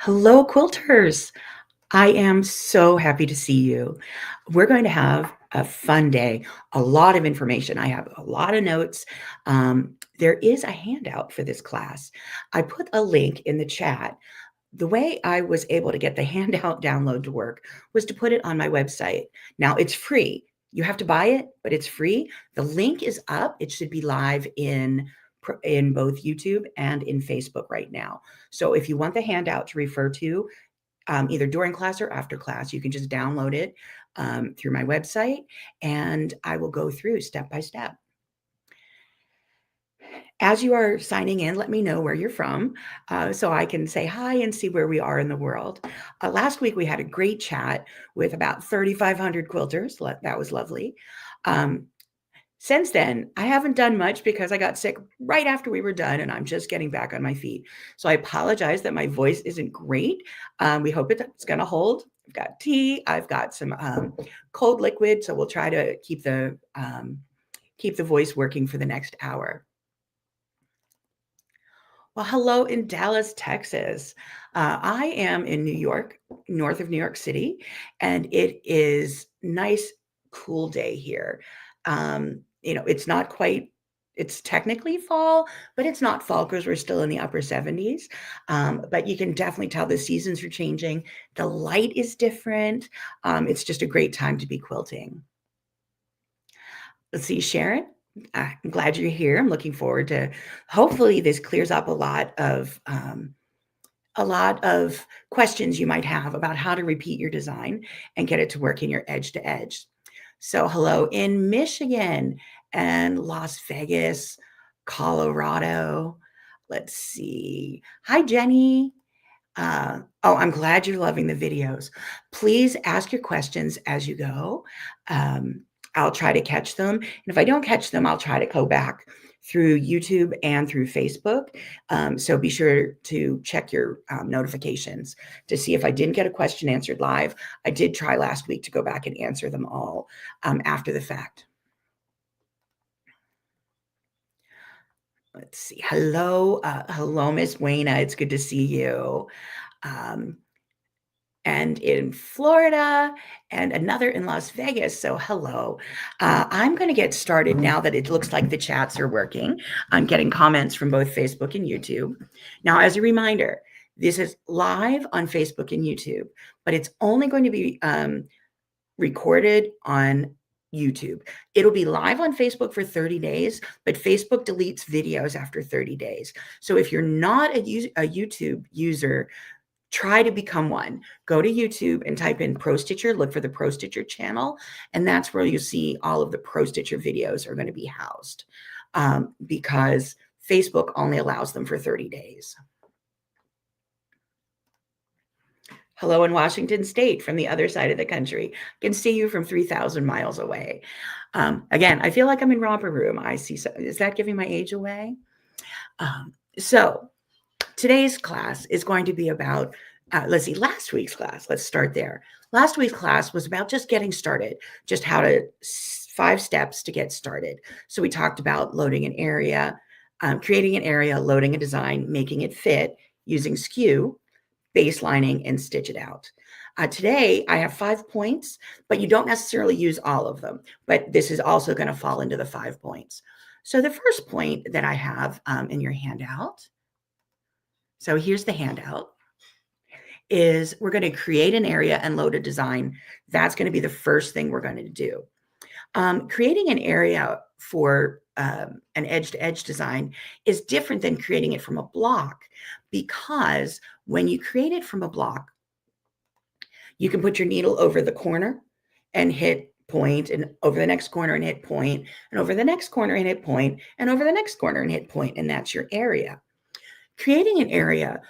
Hello, quilters. I am so happy to see you. We're going to have a fun day, a lot of information. I have a lot of notes. There is a handout for this class. I put a link in the chat. The way I was able to get the handout download to work was to put it on my website. Now it's free. You have to buy it, but it's free. The link is up. It should be live in both YouTube and in Facebook right now. So if you want the handout to refer to, either during class or after class, you can just download it through my website, and I will go through step by step. As you are signing in, let me know where you're from so I can say hi and see where we are in the world. Last week, we had a great chat with about 3,500 quilters. That was lovely. Since then, I haven't done much because I got sick right after we were done, and I'm just getting back on my feet. So I apologize that my voice isn't great. We hope it's going to hold. I've got tea. I've got some cold liquid, so we'll try to keep the voice working for the next hour. Well, hello in Dallas, Texas. I am in New York, north of New York City, and it is nice, cool day here. It's not quite, it's technically fall, but it's not fall because we're still in the upper 70s. But you can definitely tell the seasons are changing. The light is different. It's just a great time to be quilting. Let's see, Sharon. I'm glad you're here. I'm looking forward to, hopefully this clears up a lot of questions you might have about how to repeat your design and get it to work in your edge to edge. So hello in Michigan and Las Vegas, Colorado. Let's see. Hi, Jenny. I'm glad you're loving the videos. Please ask your questions as you go. I'll try to catch them. And if I don't catch them, I'll try to go back through YouTube and through Facebook. So be sure to check your notifications to see if I didn't get a question answered live. I did try last week to go back and answer them all after the fact. Let's see. Hello, Miss Wayna. It's good to see you. And in Florida, and another in Las Vegas. So hello. I'm going to get started now that it looks like the chats are working. I'm getting comments from both Facebook and YouTube. Now, as a reminder, this is live on Facebook and YouTube, but it's only going to be recorded on YouTube. It'll be live on Facebook for 30 days, but Facebook deletes videos after 30 days. So if you're not a YouTube user, try to become one. Go to YouTube and type in Pro Stitcher, look for the Pro Stitcher channel, and that's where you see all of the Pro Stitcher videos are going to be housed because Facebook only allows them for 30 days. Hello in Washington State from the other side of the country. I can see you from 3,000 miles away. Again, I feel like I'm in romper room. I see. Is that giving my age away? So today's class is going to be about, let's see, last week's class. Let's start there. Last week's class was about just getting started, just how to 5 steps to get started. So we talked about loading an area, creating an area, loading a design, making it fit, using skew, baselining, and stitch it out. Today, I have 5 points, but you don't necessarily use all of them. But this is also going to fall into the 5 points. So the first point that I have in your handout, so here's the handout, is we're going to create an area and load a design. That's going to be the first thing we're going to do. Creating an area for an edge-to-edge design is different than creating it from a block, because when you create it from a block, you can put your needle over the corner and hit point, and over the next corner and hit point, and over the next corner and hit point, and over the next corner and hit point, and that's your area. Creating an area,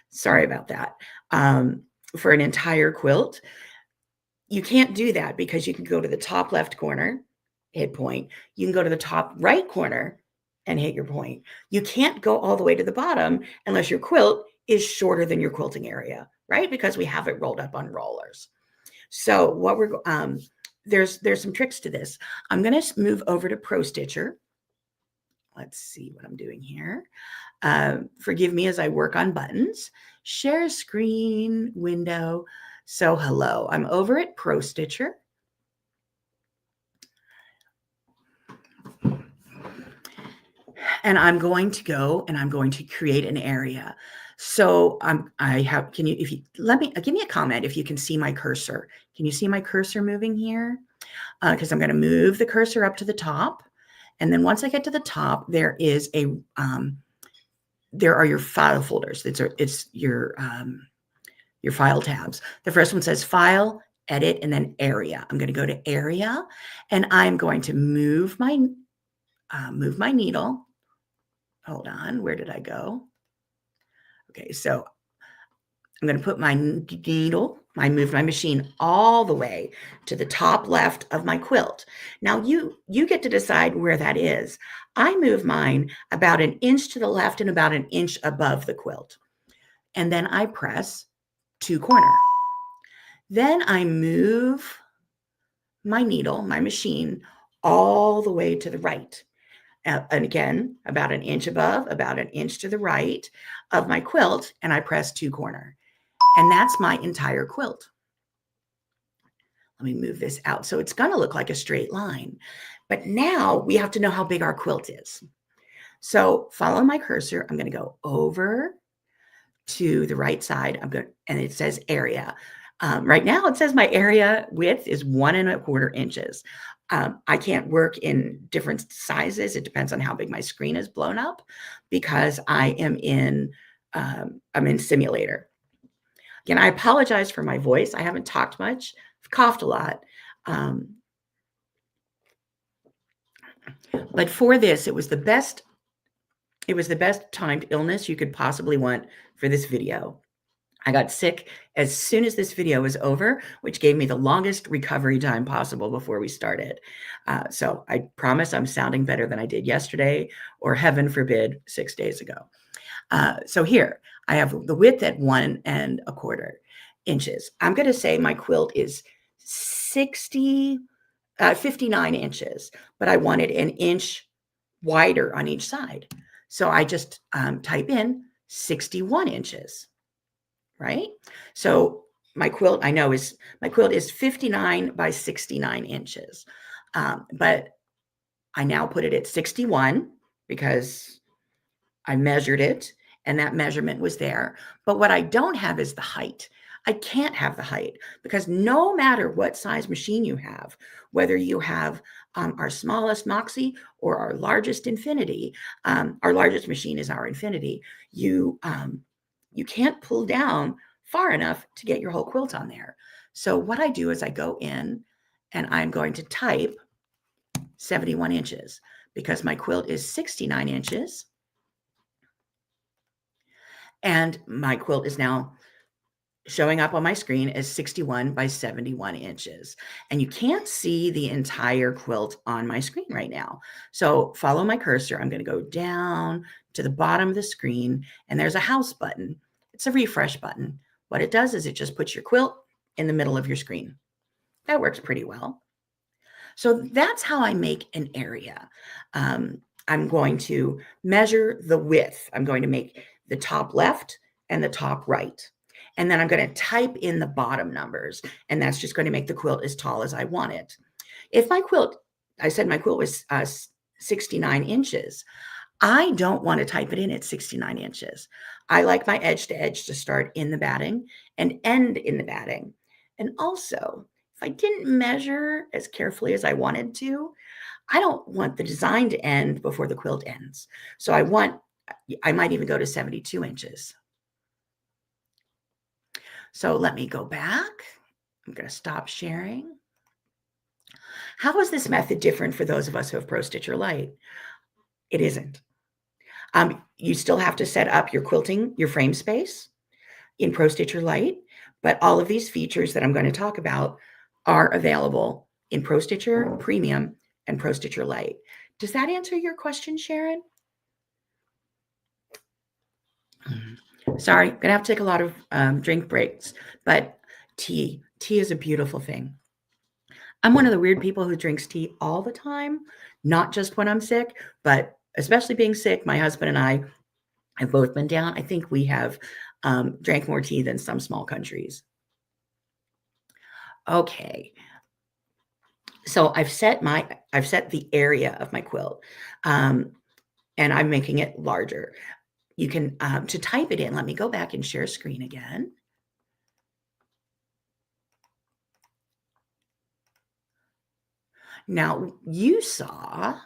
sorry about that, for an entire quilt, you can't do that because you can go to the top left corner, hit point. You can go to the top right corner and hit your point. You can't go all the way to the bottom unless your quilt is shorter than your quilting area, right? Because we have it rolled up on rollers. So what there's some tricks to this. I'm going to move over to Pro Stitcher. let's see what I'm doing here. Forgive me as I work on buttons. Share screen window. So hello, I'm over at Pro Stitcher. And I'm going to go and I'm going to create an area. So can you, if you, let me, give me a comment if you can see my cursor. Can you see my cursor moving here? Because I'm going to move the cursor up to the top. And then once I get to the top, there is there are your file folders. It's your file tabs. The first one says File, Edit, and then Area. I'm going to go to Area, and I'm going to move my needle. Hold on, where did I go? Okay, so I'm going to put my needle, I move my machine all the way to the top left of my quilt. Now you get to decide where that is. I move mine about an inch to the left and about an inch above the quilt. And then I press to corner. Then I move my needle, my machine, all the way to the right. And again, about an inch above, about an inch to the right of my quilt, and I press to corner. And that's my entire quilt. Let me move this out. So it's going to look like a straight line. But now we have to know how big our quilt is. So follow my cursor. I'm going to go over to the right side. And it says area. Right now it says my area width is 1¼ inches. I can't work in different sizes. It depends on how big my screen is blown up because I'm in simulator. Again, I apologize for my voice. I haven't talked much. I've coughed a lot. But for this, it was the best timed illness you could possibly want for this video. I got sick as soon as this video was over, which gave me the longest recovery time possible before we started. So I promise I'm sounding better than I did yesterday, or heaven forbid, 6 days ago. So here I have the width at 1¼ inches. I'm going to say my quilt is 59 inches, but I wanted an inch wider on each side. So I just type in 61 inches. Right? So my quilt is 59 by 69 inches. But I now put it at 61 because I measured it and that measurement was there. But what I don't have is the height. I can't have the height because no matter what size machine you have, whether you have our smallest Moxie or our largest Infinity, our largest machine is our Infinity, you can't pull down far enough to get your whole quilt on there. So what I do is I go in and I'm going to type 71 inches because my quilt is 69 inches. And my quilt is now showing up on my screen as 61 by 71 inches. And you can't see the entire quilt on my screen right now. So follow my cursor. I'm going to go down to the bottom of the screen and there's a house button. It's a refresh button. What it does is it just puts your quilt in the middle of your screen. That works pretty well. So that's how I make an area. I'm going to measure the width. I'm going to make the top left and the top right. And then I'm going to type in the bottom numbers. And that's just going to make the quilt as tall as I want it. If my quilt, I said my quilt was 69 inches. I don't want to type it in at 69 inches. I like my edge to edge to start in the batting and end in the batting. And also, if I didn't measure as carefully as I wanted to, I don't want the design to end before the quilt ends. So I might even go to 72 inches. So let me go back. I'm going to stop sharing. How is this method different for those of us who have Pro Stitcher Lite? It isn't. You still have to set up your quilting, your frame space in Pro Stitcher Lite, but all of these features that I'm going to talk about are available in Pro Stitcher Premium and Pro Stitcher Lite. Does that answer your question, Sharon? Sorry, I'm going to have to take a lot of drink breaks, but tea is a beautiful thing. I'm one of the weird people who drinks tea all the time, not just when I'm sick, but especially being sick, my husband and I have both been down. I think we have drank more tea than some small countries. Okay. So I've set the area of my quilt, and I'm making it larger. You can, to type it in, let me go back and share screen again. Now you saw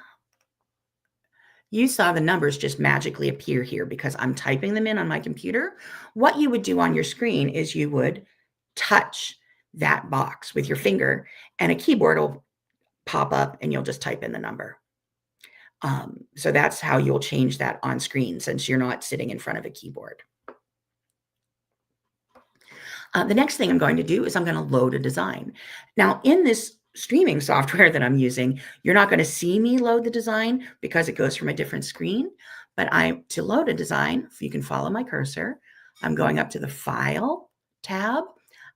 the numbers just magically appear here because I'm typing them in on my computer. What you would do on your screen is you would touch that box with your finger and a keyboard will pop up and you'll just type in the number. So that's how you'll change that on screen since you're not sitting in front of a keyboard. The next thing I'm going to do is I'm going to load a design. Now in this streaming software that I'm using, you're not going to see me load the design because it goes from a different screen. But to load a design, if you can follow my cursor, I'm going up to the File tab.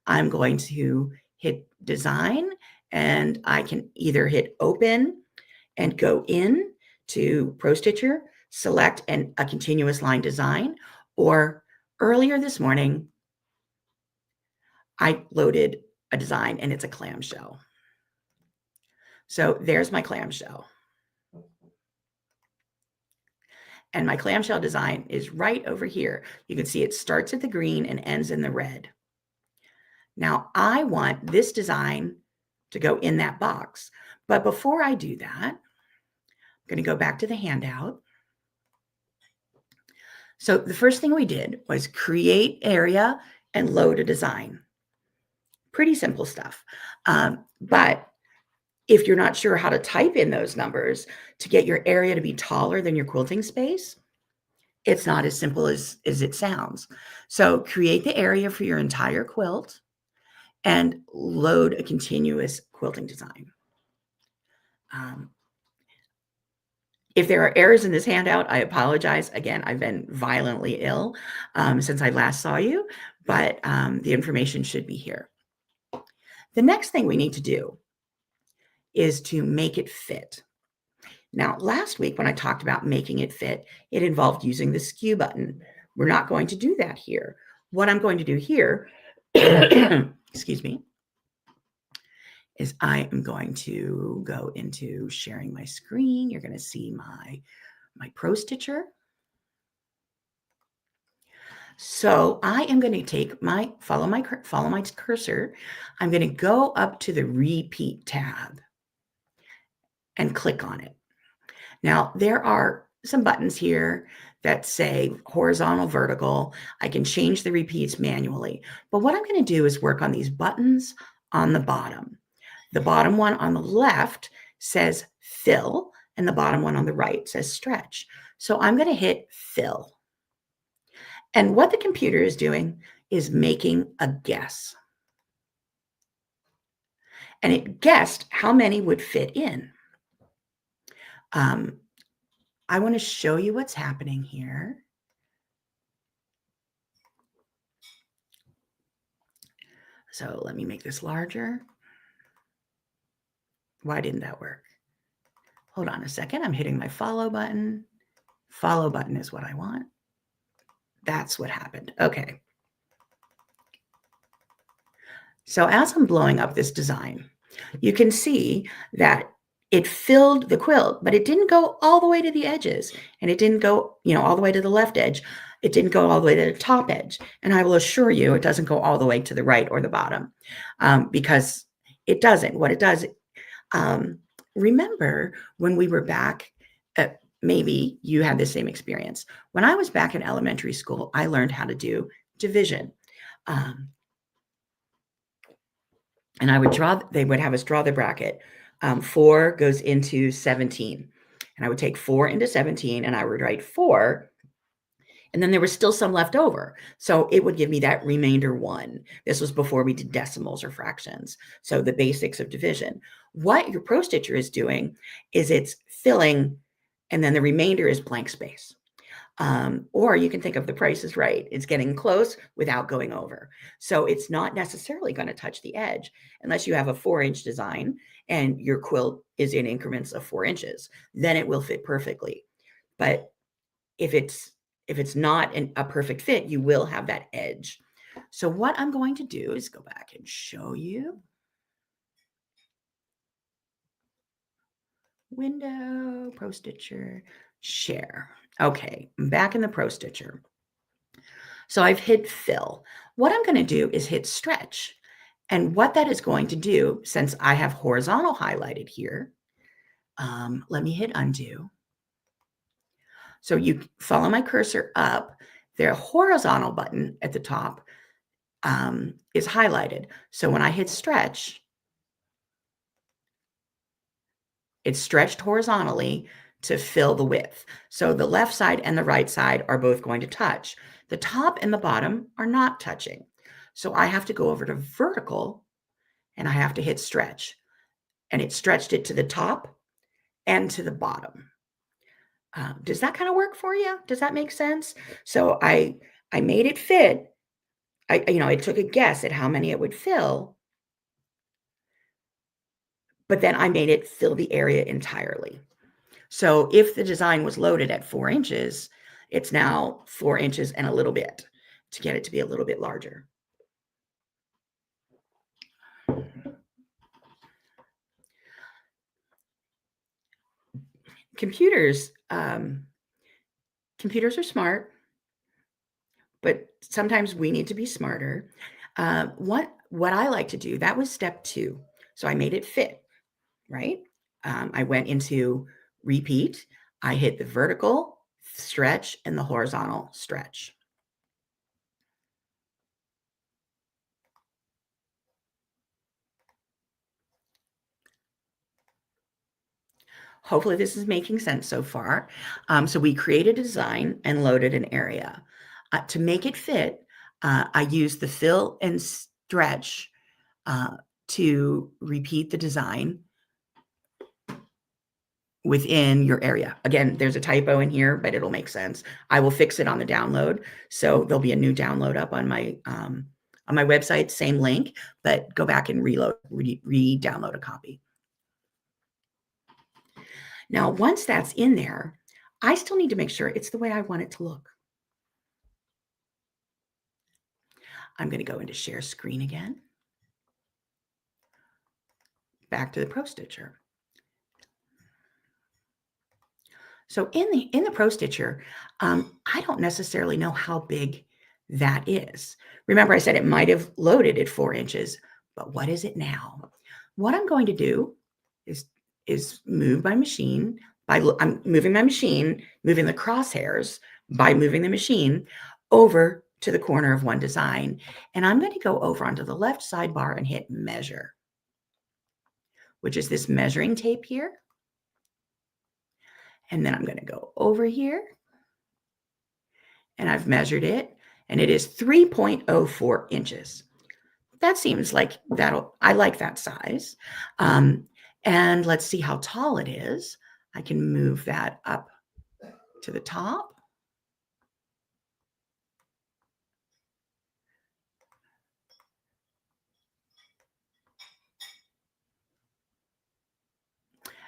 I'm going to hit Design, and I can either hit Open and go in to ProStitcher, select a continuous line design, or earlier this morning, I loaded a design and it's a clamshell. So there's my clamshell. And my clamshell design is right over here. You can see it starts at the green and ends in the red. Now I want this design to go in that box. But before I do that, I'm going to go back to the handout. So the first thing we did was create area and load a design. Pretty simple stuff. But if you're not sure how to type in those numbers to get your area to be taller than your quilting space, it's not as simple as it sounds. So create the area for your entire quilt and load a continuous quilting design. If there are errors in this handout, I apologize. Again, I've been violently ill since I last saw you, but the information should be here. The next thing we need to do is to make it fit. Now, last week when I talked about making it fit, it involved using the skew button. We're not going to do that here. What I'm going to do here, excuse me, is I am going to go into sharing my screen. You're going to see my ProStitcher. So I am going to follow my cursor. I'm going to go up to the Repeat tab and click on it. Now, there are some buttons here that say horizontal, vertical. I can change the repeats manually. But what I'm going to do is work on these buttons on the bottom. The bottom one on the left says fill, and the bottom one on the right says stretch. So I'm going to hit fill. And what the computer is doing is making a guess. And it guessed how many would fit in. I want to show you what's happening here. So let me make this larger. Why didn't that work? Hold on a second. I'm hitting my follow button. Follow button is what I want. That's what happened. Okay. So as I'm blowing up this design, you can see that it filled the quilt, but it didn't go all the way to the edges, and it didn't go, all the way to the left edge. It didn't go all the way to the top edge. And I will assure you it doesn't go all the way to the right or the bottom because it doesn't. What it does, remember when we were back, maybe you had the same experience. When I was back in elementary school, I learned how to do division. And they would have us draw the bracket. 4 goes into 17. And I would take 4 into 17 and I would write 4. And then there was still some left over. So it would give me that remainder 1. This was before we did decimals or fractions. So the basics of division. What your ProStitcher is doing is it's filling, and then the remainder is blank space. Or you can think of The Price is Right. It's getting close without going over. So it's not necessarily going to touch the edge unless you have a 4-inch design and your quilt is in increments of 4 inches. Then it will fit perfectly. But if it's not a perfect fit, you will have that edge. So what I'm going to do is go back and show you. Window, Pro Stitcher, share. Okay, I'm back in the Pro Stitcher. So I've hit fill. What I'm going to do is hit stretch. And what that is going to do, since I have horizontal highlighted here, let me hit undo. So you follow my cursor up, the horizontal button at the top is highlighted. So when I hit stretch, it's stretched horizontally to fill the width. So the left side and the right side are both going to touch. The top and the bottom are not touching. So I have to go over to vertical and I have to hit stretch. And it stretched it to the top and to the bottom. Does that kind of work for you? Does that make sense? So I made it fit. I took a guess at how many it would fill, but then I made it fill the area entirely. So if the design was loaded at 4 inches, it's now 4 inches and a little bit to get it to be a little bit larger. Computers are smart, but sometimes we need to be smarter. What I like to do, that was step 2. So I made it fit, right? I went into repeat. I hit the vertical stretch and the horizontal stretch. Hopefully this is making sense so far. So we created a design and loaded an area. To make it fit, I used the fill and stretch to repeat the design within your area. Again, there's a typo in here, but it'll make sense. I will fix it on the download. So there'll be a new download up on my website, same link, but go back and re-download a copy. Now, once that's in there, I still need to make sure it's the way I want it to look. I'm going to go into share screen again. Back to the Pro Stitcher. So in the Pro Stitcher, I don't necessarily know how big that is. Remember, I said it might have loaded at 4 inches, but what is it now? What I'm going to do is move my machine. I'm moving my machine, moving the crosshairs by moving the machine over to the corner of one design. And I'm going to go over onto the left sidebar and hit measure, which is this measuring tape here. And then I'm going to go over here and I've measured it and it is 3.04 inches. That seems like I like that size. And let's see how tall it is. I can move that up to the top.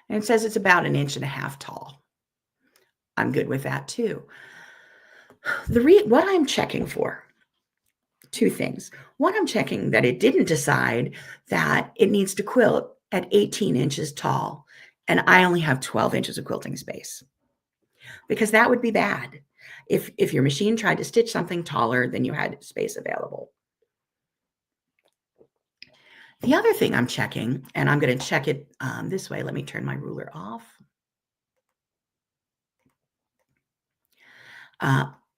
And it says it's about 1.5 inches tall. I'm good with that too. What I'm checking for, 2 things. One, I'm checking that it didn't decide that it needs to quilt at 18 inches tall, and I only have 12 inches of quilting space, because that would be bad if your machine tried to stitch something taller than you had space available. The other thing I'm checking, and I'm going to check it this way. Let me turn my ruler off.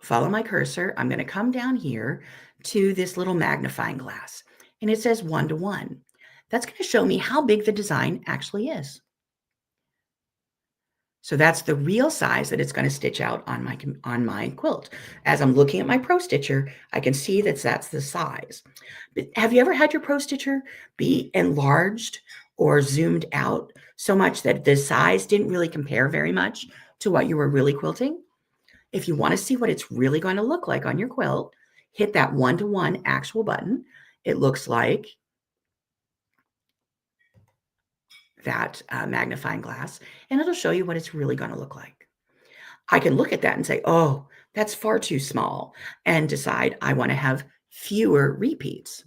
Follow my cursor. I'm going to come down here to this little magnifying glass, and it says 1:1. That's going to show me how big the design actually is. So that's the real size that it's going to stitch out on my quilt. As I'm looking at my Pro Stitcher, I can see that that's the size. But have you ever had your Pro Stitcher be enlarged or zoomed out so much that the size didn't really compare very much to what you were really quilting? If you want to see what it's really going to look like on your quilt, hit that 1:1 actual button. It looks like that magnifying glass, and it'll show you what it's really going to look like. I can look at that and say, oh, that's far too small, and decide I want to have fewer repeats.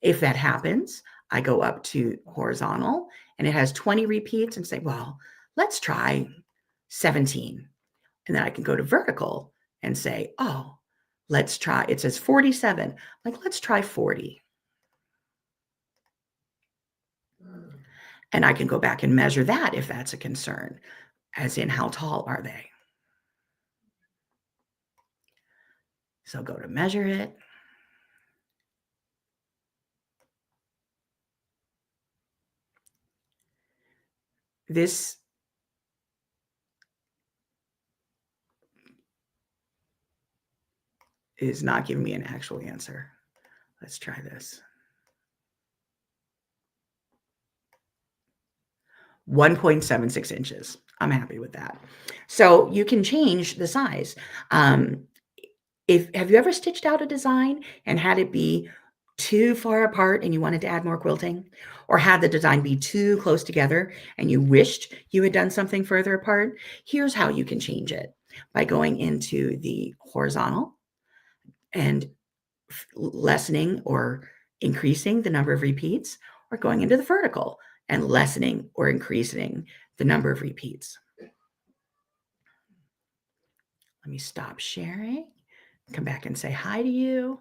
If that happens, I go up to horizontal and it has 20 repeats and say, well, let's try 17. And then I can go to vertical and say, oh, let's try, it says 47. Like, let's try 40. And I can go back and measure that if that's a concern, as in how tall are they? So go to measure it. This is not giving me an actual answer. Let's try this. 1.76 inches. I'm happy with that. So you can change the size. Have you ever stitched out a design and had it be too far apart and you wanted to add more quilting, or had the design be too close together and you wished you had done something further apart? Here's how you can change it: by going into the horizontal and lessening or increasing the number of repeats, or going into the vertical and lessening or increasing the number of repeats. Let me stop sharing, come back and say hi to you.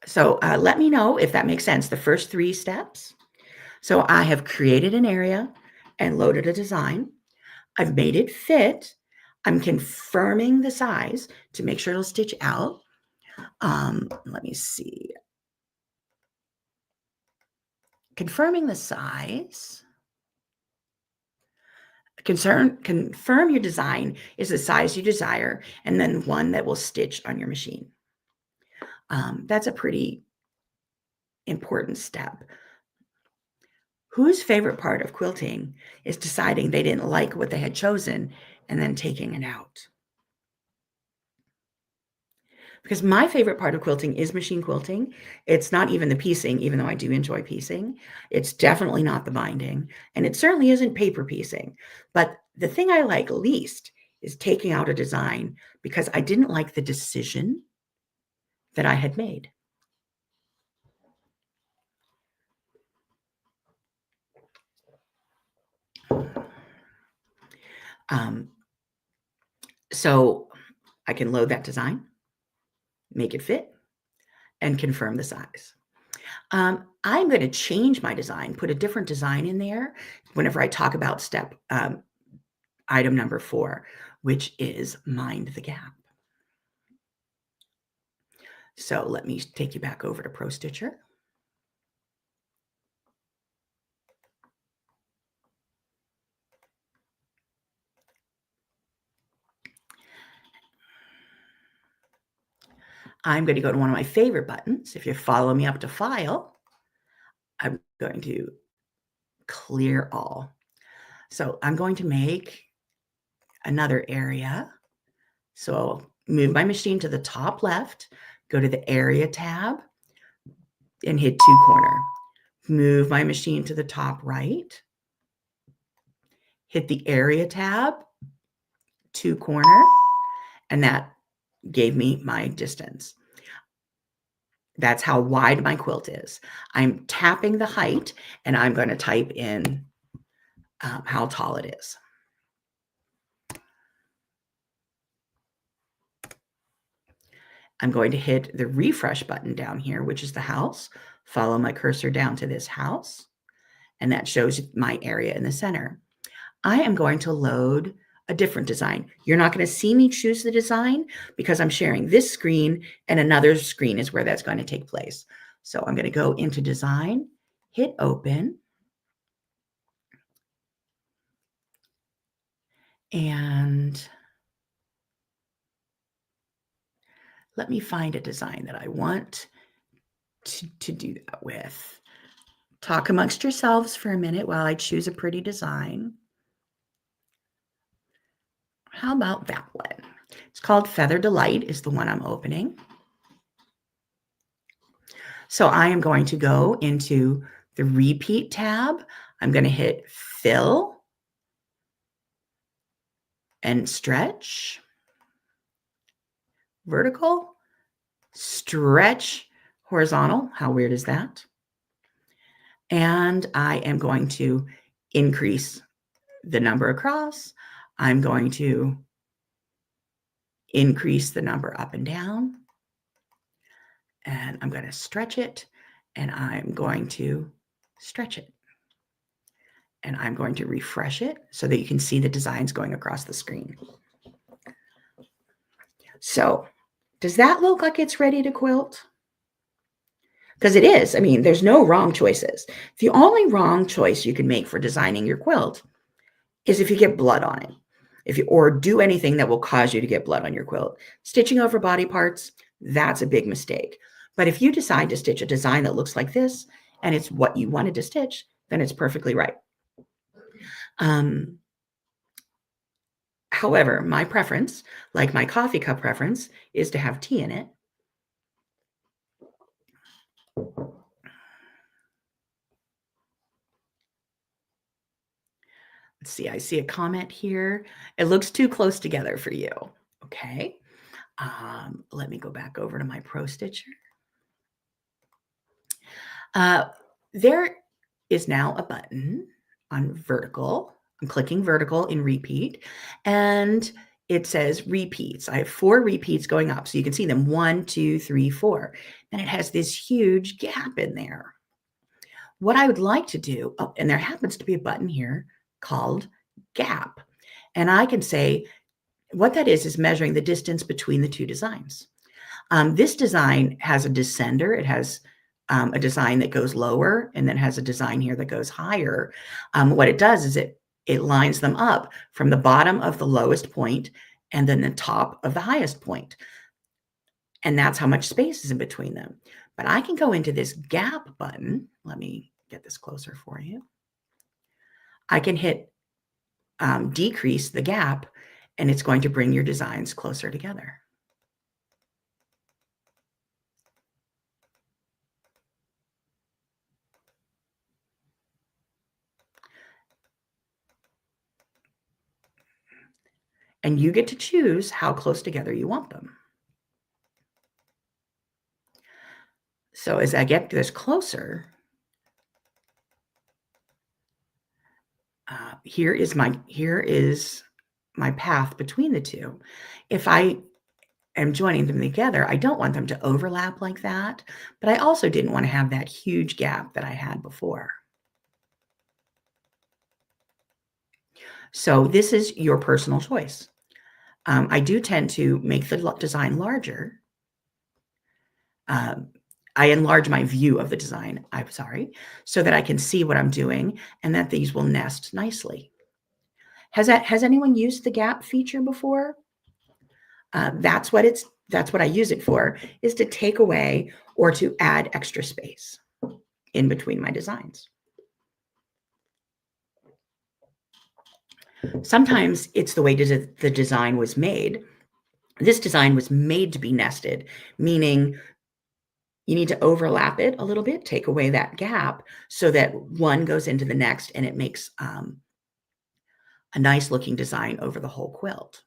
So let me know if that makes sense, the first 3 steps. So I have created an area and loaded a design. I've made it fit. I'm confirming the size to make sure it'll stitch out. Let me see. Confirming the size. Confirm your design is the size you desire, and then one that will stitch on your machine. That's a pretty important step. Whose favorite part of quilting is deciding they didn't like what they had chosen and then taking it out? Because my favorite part of quilting is machine quilting. It's not even the piecing, even though I do enjoy piecing. It's definitely not the binding, and it certainly isn't paper piecing. But the thing I like least is taking out a design because I didn't like the decision that I had made. So I can load that design, make it fit, and confirm the size. I'm going to change my design, put a different design in there whenever I talk about step item number 4, which is mind the gap. So let me take you back over to Pro Stitcher. I'm going to go to one of my favorite buttons. If you follow me up to File, I'm going to clear all. So I'm going to make another area. So I'll move my machine to the top left, go to the Area tab, and hit 2 corner. Move my machine to the top right, hit the Area tab, 2 corner, and that gave me my distance. That's how wide my quilt is. I'm tapping the height, and I'm going to type in how tall it is. I'm going to hit the refresh button down here, which is the house. Follow my cursor down to this house, and that shows my area in the center. I am going to load a different design. You're not going to see me choose the design because I'm sharing this screen, and another screen is where that's going to take place. So I'm going to go into design, hit open, and let me find a design that I want to do that with. Talk amongst yourselves for a minute while I choose a pretty design. How about that one? It's called Feather Delight, is the one I'm opening. So I am going to go into the Repeat tab. I'm going to hit Fill, and stretch, vertical, stretch, horizontal. How weird is that? And I am going to increase the number across. I'm going to increase the number up and down. And I'm going to stretch it, and I'm going to stretch it. And I'm going to refresh it so that you can see the designs going across the screen. So does that look like it's ready to quilt? Because it is. I mean, there's no wrong choices. The only wrong choice you can make for designing your quilt is if you get blood on it, or do anything that will cause you to get blood on your quilt. Stitching over body parts, that's a big mistake. But if you decide to stitch a design that looks like this, and it's what you wanted to stitch, then it's perfectly right. However, my preference, like my coffee cup preference, is to have tea in it. Let's see, I see a comment here. It looks too close together for you. Okay. Let me go back over to my Pro Stitcher. There is now a button on vertical. I'm clicking vertical in repeat, and it says repeats. I have 4 repeats going up, so you can see them 1, 2, 3, 4, and it has this huge gap in there. What I would like to do, oh, and there happens to be a button here called gap, and I can say what that is measuring the distance between the 2 designs. This design has a descender. It has a design that goes lower, and then has a design here that goes higher. What it does is it lines them up from the bottom of the lowest point and then the top of the highest point. And that's how much space is in between them. But I can go into this gap button. Let me get this closer for you. I can hit decrease the gap, and it's going to bring your designs closer together. And you get to choose how close together you want them. So as I get this closer, here is my path between the 2. If I am joining them together, I don't want them to overlap like that, but I also didn't want to have that huge gap that I had before. So this is your personal choice. I do tend to make the design larger. I enlarge my view of the design, so that I can see what I'm doing and that these will nest nicely. Has anyone used the gap feature before? That's what I use it for, is to take away or to add extra space in between my designs. Sometimes it's the way the design was made. This design was made to be nested, meaning you need to overlap it a little bit, take away that gap so that one goes into the next, and it makes a nice looking design over the whole quilt.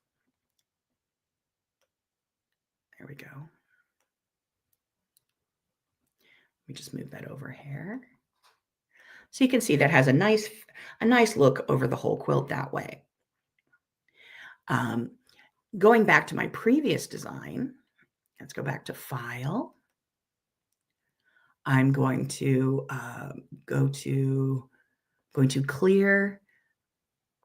There we go. Let me just move that over here. So you can see that has a nice look over the whole quilt that way. Going back to my previous design, let's go back to File. I'm going to going to clear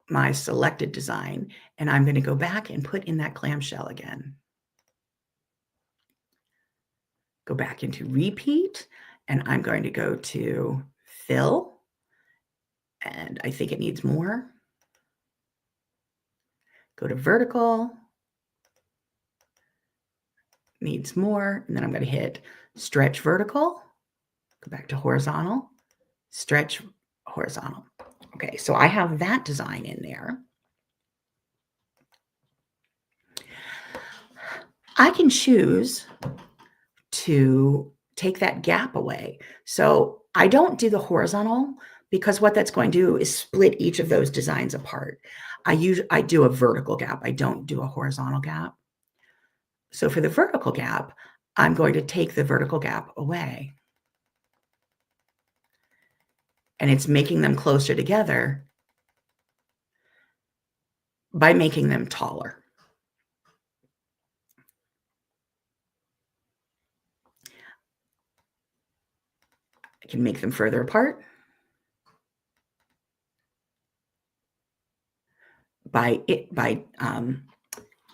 my selected design, and I'm going to go back and put in that clamshell again. Go back into repeat, and I'm going to go to fill, and I think it needs more. Go to vertical, needs more, and then I'm going to hit stretch vertical, go back to horizontal, stretch horizontal. Okay, so I have that design in there. I can choose to take that gap away. So I don't do the horizontal because what that's going to do is split each of those designs apart. I do a vertical gap. I don't do a horizontal gap. So for the vertical gap, I'm going to take the vertical gap away. And it's making them closer together by making them taller. I can make them further apart by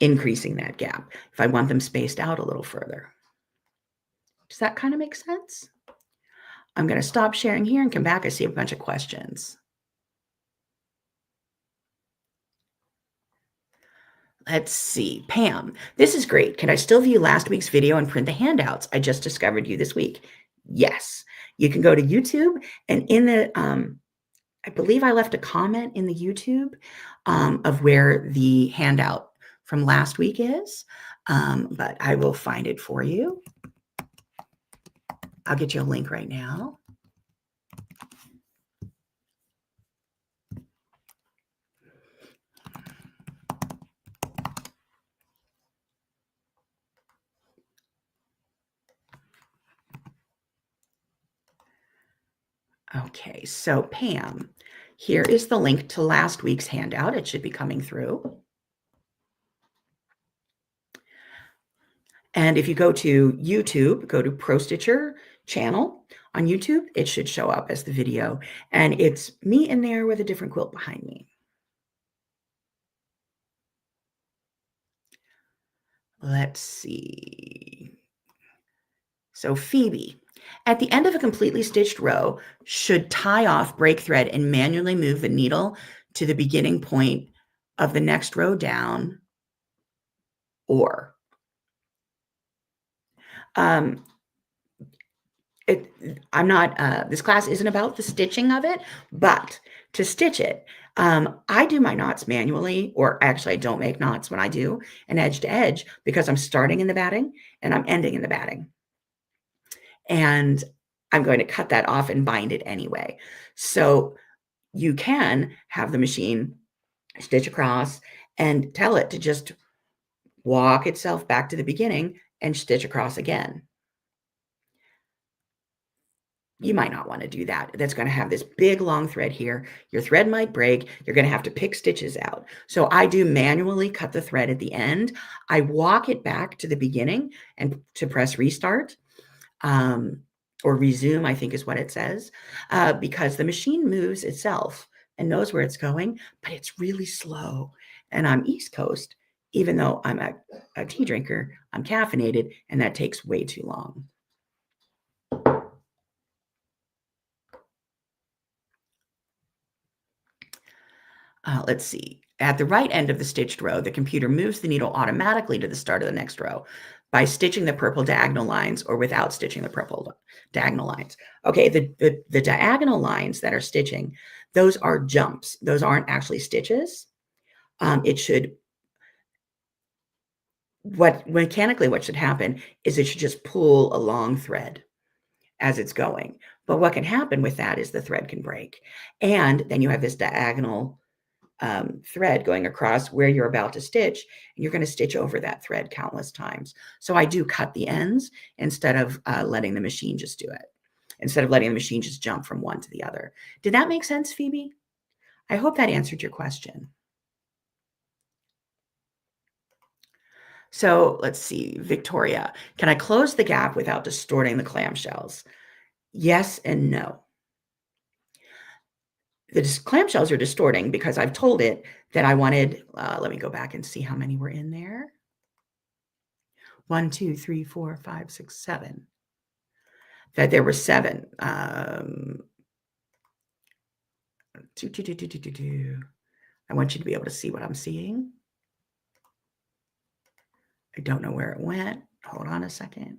increasing that gap if I want them spaced out a little further. Does that kind of make sense? I'm going to stop sharing here and come back. I see a bunch of questions. Let's see. Pam, this is great. Can I still view last week's video and print the handouts? I just discovered you this week. Yes. You can go to YouTube, and in the, I believe I left a comment in the YouTube of where the handout from last week is, but I will find it for you. I'll get you a link right now. Okay, so Pam, here is the link to last week's handout. It should be coming through. And if you go to YouTube, go to Pro Stitcher channel on YouTube, it should show up as the video. And it's me in there with a different quilt behind me. Let's see. So Phoebe, at the end of a completely stitched row, should tie off, break thread, and manually move the needle to the beginning point of the next row down, or I'm not, this class isn't about the stitching of it, but to stitch it, I do my knots manually, or actually I don't make knots when I do an edge to edge because I'm starting in the batting and I'm ending in the batting. And I'm going to cut that off and bind it anyway. So you can have the machine stitch across and tell it to just walk itself back to the beginning and stitch across again. You might not want to do that. That's going to have this big long thread here. Your thread might break. You're going to have to pick stitches out. So I do manually cut the thread at the end. I walk it back to the beginning and to press restart. Or resume, I think is what it says, because the machine moves itself and knows where it's going, but it's really slow. And I'm East Coast, even though I'm a tea drinker, I'm caffeinated, and that takes way too long. Let's see. At the right end of the stitched row, the computer moves the needle automatically to the start of the next row by stitching the purple diagonal lines or without stitching the purple diagonal lines. Okay, the diagonal lines that are stitching, those are jumps. Those aren't actually stitches. Mechanically what should happen is it should just pull a long thread as it's going. But what can happen with that is the thread can break. And then you have this diagonal thread going across where you're about to stitch, and you're going to stitch over that thread countless times. So I do cut the ends instead of letting the machine just do it, instead of letting the machine just jump from one to the other. Did that make sense, Phoebe? I hope that answered your question. So let's see, Victoria, can I close the gap without distorting the clamshells? Yes and no. The clamshells are distorting because I've told it that I wanted, let me go back and see how many were in there. 1, 2, 3, 4, 5, 6, 7. That there were 7. 2. I want you to be able to see what I'm seeing. I don't know where it went. Hold on a second.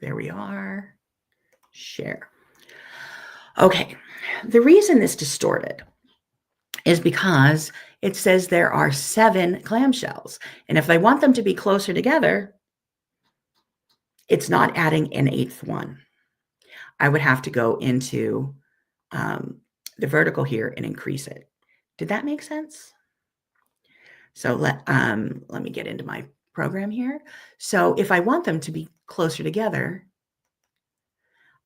There we are. Share. Okay. The reason this distorted is because it says there are 7 clamshells. And if I want them to be closer together, it's not adding an 8th one. I would have to go into the vertical here and increase it. Did that make sense? So let me get into my program here. So if I want them to be closer together,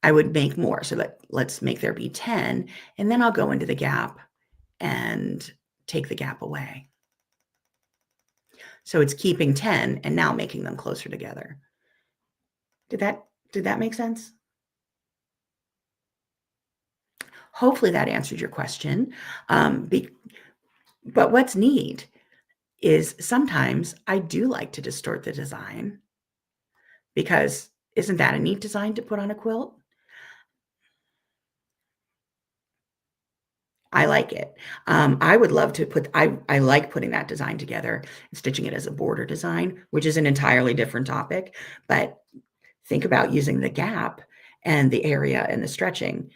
I would make more. So let's make there be 10, and then I'll go into the gap and take the gap away. So it's keeping 10 and now making them closer together. Did that make sense? Hopefully that answered your question. But what's neat is sometimes I do like to distort the design, because isn't that a neat design to put on a quilt? I like it. I would love to I like putting that design together and stitching it as a border design, which is an entirely different topic. But think about using the gap and the area and the stretching,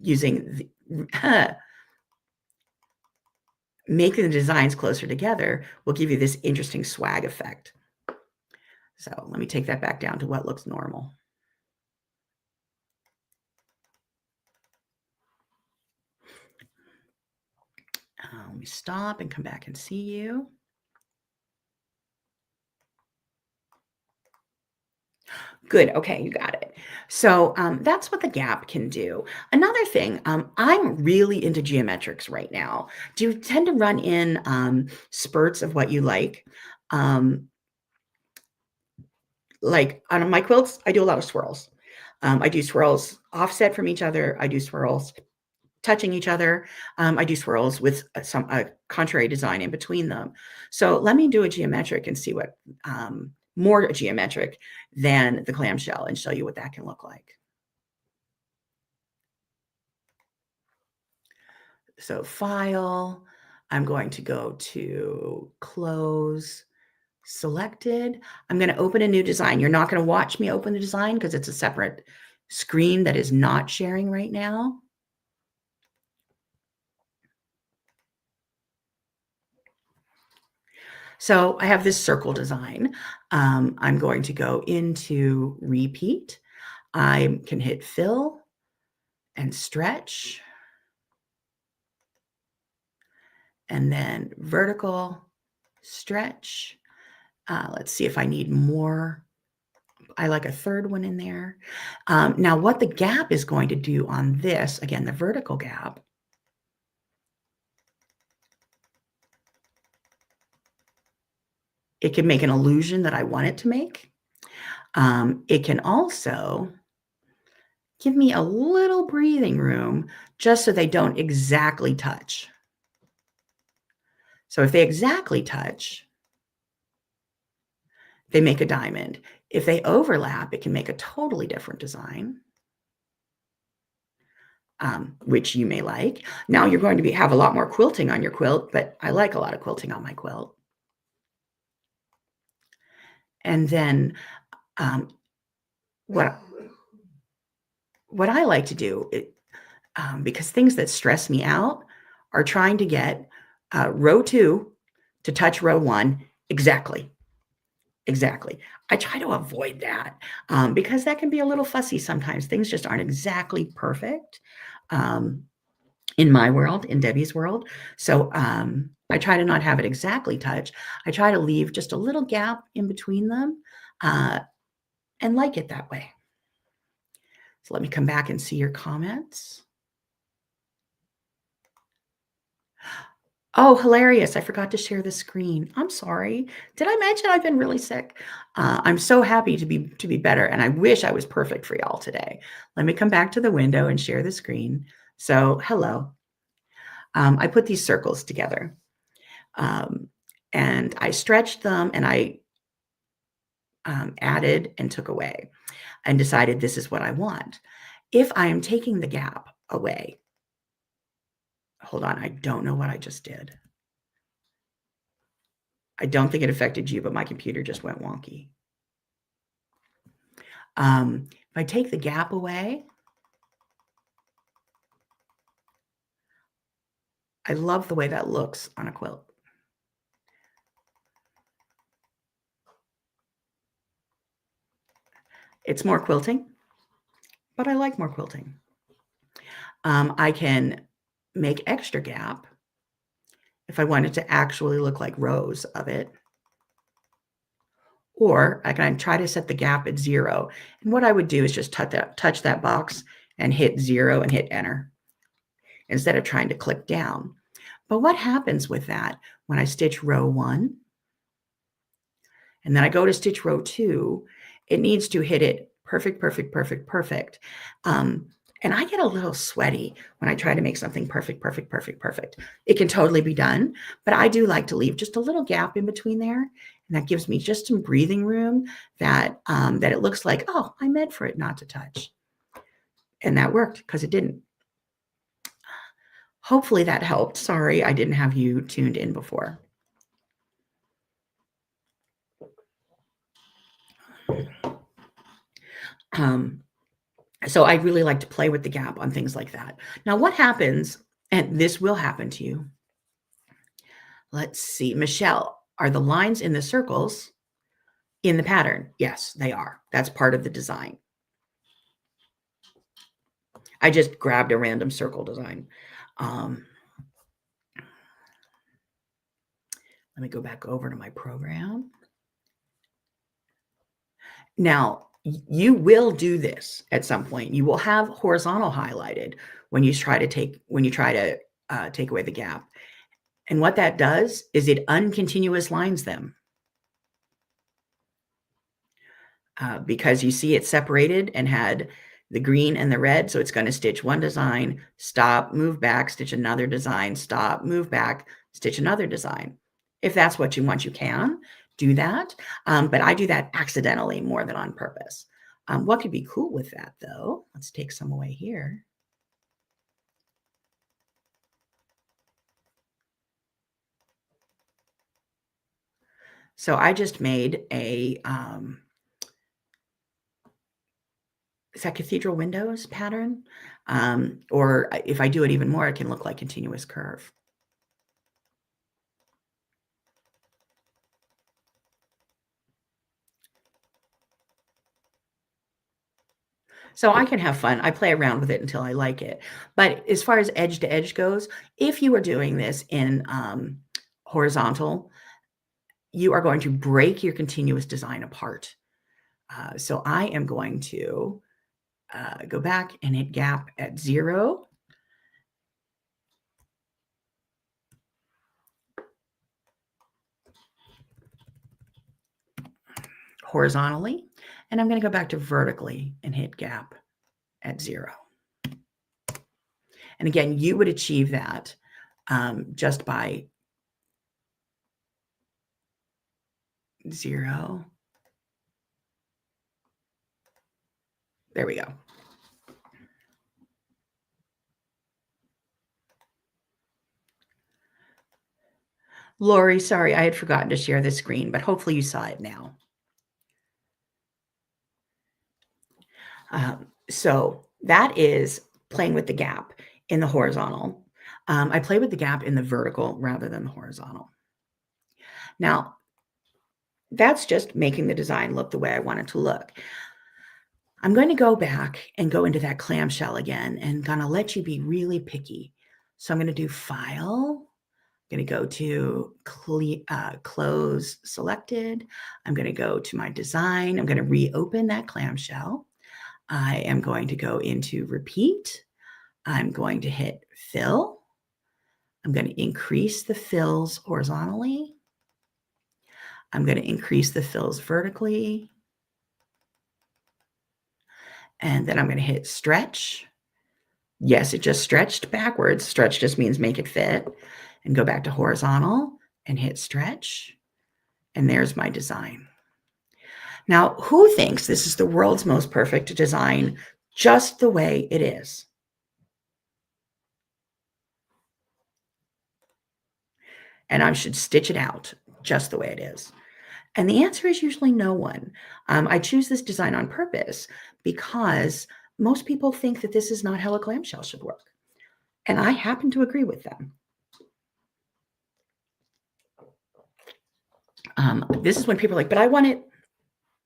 using making the designs closer together will give you this interesting swag effect. So let me take that back down to what looks normal. Let me stop and come back and see you. Good. Okay, you got it. So that's what the gap can do. Another thing, I'm really into geometrics right now. Do you tend to run in spurts of what you like? Like on my quilts, I do a lot of swirls. I do swirls offset from each other. I do swirls touching each other. I do swirls with some contrary design in between them. So let me do a geometric and see what more geometric than the clamshell and show you what that can look like. So file, I'm going to go to close, selected. I'm going to open a new design. You're not going to watch me open the design because it's a separate screen that is not sharing right now. So I have this circle design. I'm going to go into repeat. I can hit fill and stretch. And then vertical, stretch. Let's see if I need more. I like a third one in there. Now what the gap is going to do on this, again, the vertical gap, it can make an illusion that I want it to make. It can also give me a little breathing room just so they don't exactly touch. So if they exactly touch, they make a diamond. If they overlap, it can make a totally different design, which you may like. Now you're going to have a lot more quilting on your quilt, but I like a lot of quilting on my quilt. And then what I like to do, because things that stress me out are trying to get row 2 to touch row 1 exactly. Exactly. I try to avoid that because that can be a little fussy sometimes. Things just aren't exactly perfect in my world, in Debbie's world. So I try to not have it exactly touch. I try to leave just a little gap in between them and like it that way. So let me come back and see your comments. Oh, hilarious. I forgot to share the screen. I'm sorry. Did I mention I've been really sick? I'm so happy to be better, and I wish I was perfect for y'all today. Let me come back to the window and share the screen. So hello. I put these circles together, and I stretched them, and I added and took away and decided this is what I want. If I am taking the gap away, hold on, I don't know what I just did. I don't think it affected you, but my computer just went wonky. If I take the gap away, I love the way that looks on a quilt. It's more quilting, but I like more quilting. I can make extra gap if I want it to actually look like rows of it. Or I can try to set the gap at 0. And what I would do is just touch that box and hit 0 and hit enter instead of trying to click down. But what happens with that when I stitch row 1 and then I go to stitch row 2, it needs to hit it perfect, perfect, perfect, perfect. And I get a little sweaty when I try to make something perfect, perfect, perfect, perfect. It can totally be done, but I do like to leave just a little gap in between there. And that gives me just some breathing room that it looks like, oh, I meant for it not to touch. And that worked because it didn't. Hopefully that helped. Sorry, I didn't have you tuned in before. So I really like to play with the gap on things like that. Now, what happens, and this will happen to you. Let's see, Michelle, are the lines in the circles in the pattern? Yes, they are. That's part of the design. I just grabbed a random circle design. Let me go back over to my program. Now, you will do this at some point. You will have horizontal highlighted when you try to take away the gap. And what that does is it uncontinuous lines them. Because you see it separated and had the green and the red. So it's going to stitch one design, stop, move back, stitch another design, stop, move back, stitch another design. If that's what you want, you can do that. But I do that accidentally more than on purpose. What could be cool with that, though? Let's take some away here. So I just made a, is that cathedral windows pattern? Or if I do it even more, it can look like continuous curve. So I can have fun. I play around with it until I like it. But as far as edge to edge goes, if you are doing this in horizontal, you are going to break your continuous design apart. So I am going to go back and hit gap at 0. Horizontally. And I'm going to go back to vertically and hit gap at 0. And again, you would achieve that just by 0. There we go. Lori, sorry, I had forgotten to share the screen, but hopefully you saw it now. So that is playing with the gap in the horizontal. I play with the gap in the vertical rather than the horizontal. Now, that's just making the design look the way I want it to look. I'm going to go back and go into that clamshell again and gonna let you be really picky. So I'm going to do File. I'm going to go to Close Selected. I'm going to go to my design. I'm going to reopen that clamshell. I am going to go into Repeat. I'm going to hit Fill. I'm going to increase the fills horizontally. I'm going to increase the fills vertically. And then I'm going to hit Stretch. Yes, it just stretched backwards. Stretch just means make it fit. And go back to horizontal and hit Stretch. And there's my design. Now, who thinks this is the world's most perfect design just the way it is? And I should stitch it out just the way it is. And the answer is usually no one. I choose this design on purpose because most people think that this is not how a clamshell should work. And I happen to agree with them. This is when people are like, but I want it.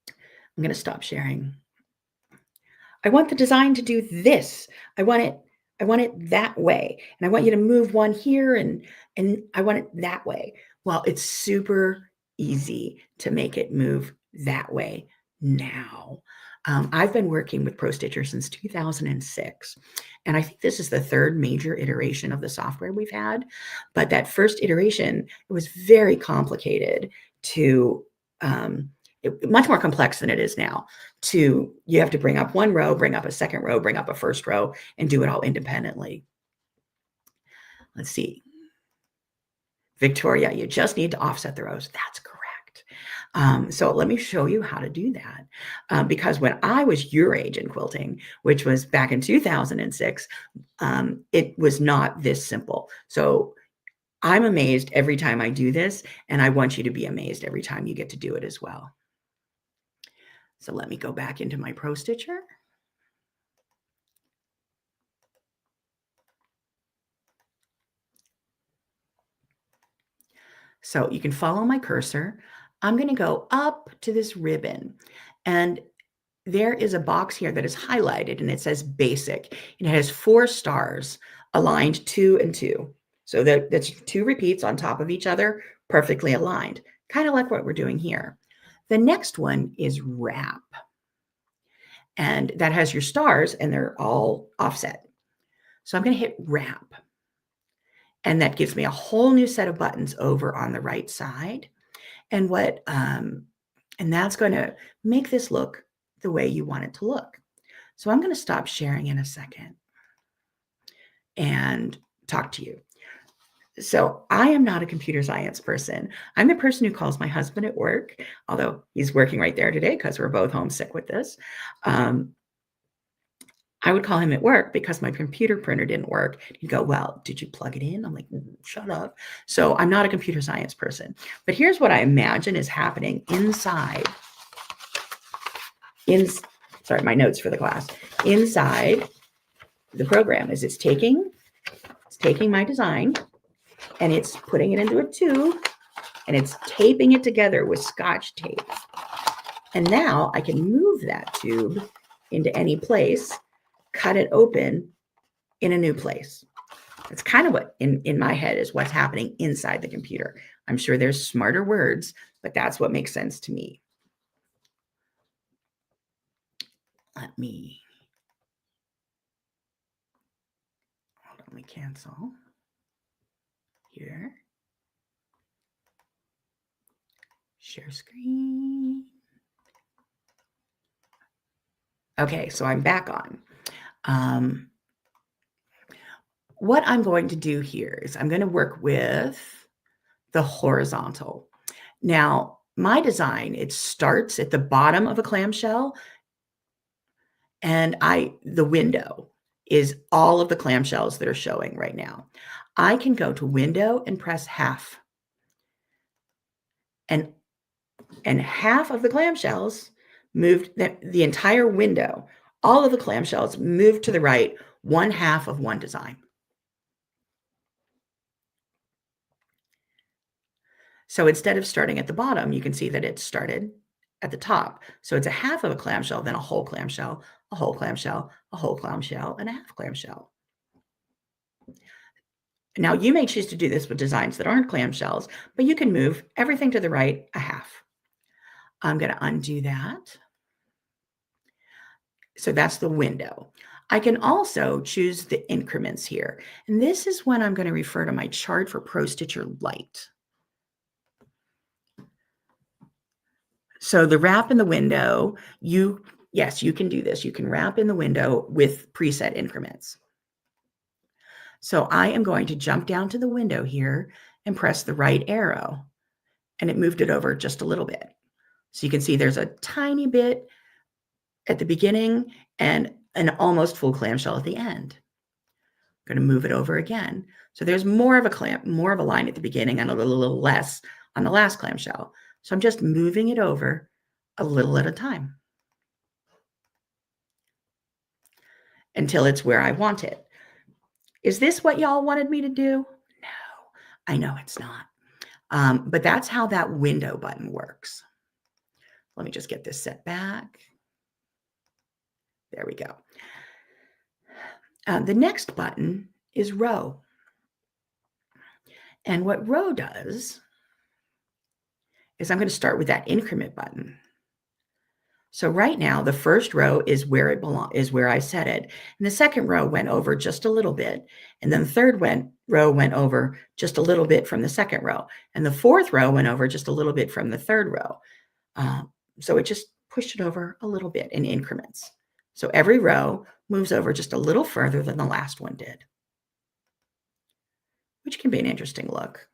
I'm going to stop sharing. I want the design to do this. I want it that way. And I want you to move one here and I want it that way. Well, it's super easy to make it move that way now. I've been working with Pro Stitcher since 2006, and I think this is the third major iteration of the software we've had. But that first iteration, it was very complicated to much more complex than it is now. You have to bring up one row, bring up a second row, bring up a first row, and do it all independently. Let's see. Victoria, you just need to offset the rows. That's correct. So let me show you how to do that. Because when I was your age in quilting, which was back in 2006, it was not this simple. So I'm amazed every time I do this, and I want you to be amazed every time you get to do it as well. So let me go back into my Pro Stitcher. So you can follow my cursor. I'm going to go up to this ribbon, and there is a box here that is highlighted and it says basic, and it has 4 stars aligned 2 and 2. So that's 2 repeats on top of each other, perfectly aligned, kind of like what we're doing here. The next one is wrap, and that has your stars and they're all offset. So I'm going to hit wrap, and that gives me a whole new set of buttons over on the right side. And and that's going to make this look the way you want it to look. So I'm going to stop sharing in a second and talk to you. So I am not a computer science person. I'm the person who calls my husband at work, although he's working right there today because we're both homesick with this. I would call him at work because my computer printer didn't work. He'd go, well, did you plug it in? I'm like, shut up. So I'm not a computer science person. But here's what I imagine is happening inside. Sorry, my notes for the class. Inside the program is it's taking my design and it's putting it into a tube and it's taping it together with Scotch tape. And now I can move that tube into any place, cut it open in a new place. That's kind of what in my head is what's happening inside the computer. I'm sure there's smarter words, but that's what makes sense to me. Let me cancel here. Share screen. Okay, so I'm back on. What I'm going to do here is I'm going to work with the horizontal. Now, my design, it starts at the bottom of a clamshell, and the window is all of the clamshells that are showing right now. I can go to window and press half. And half of the clamshells moved, the entire window, all of the clamshells moved to the right, 1/2 of one design. So instead of starting at the bottom, you can see that it started at the top. So it's a half of a clamshell, then a whole clamshell, a whole clamshell, a whole clamshell, and a half clamshell. Now, you may choose to do this with designs that aren't clamshells, but you can move everything to the right a half. I'm going to undo that. So that's the window. I can also choose the increments here. And this is when I'm going to refer to my chart for Pro Stitcher Lite. So the wrap in the window, yes, you can do this. You can wrap in the window with preset increments. So I am going to jump down to the window here and press the right arrow, and it moved it over just a little bit. So you can see there's a tiny bit at the beginning and an almost full clamshell at the end. I'm going to move it over again. So there's more of a line at the beginning and a little less on the last clamshell. So I'm just moving it over a little at a time until it's where I want it. Is this what y'all wanted me to do? No, I know it's not. But that's how that window button works. Let me just get this set back. There we go. The next button is row. And what row does is I'm going to start with that increment button. So right now, the first row is where it is where I set it. And the second row went over just a little bit. And then the third row went over just a little bit from the second row. And the fourth row went over just a little bit from the third row. So it just pushed it over a little bit in increments. So every row moves over just a little further than the last one did, which can be an interesting look.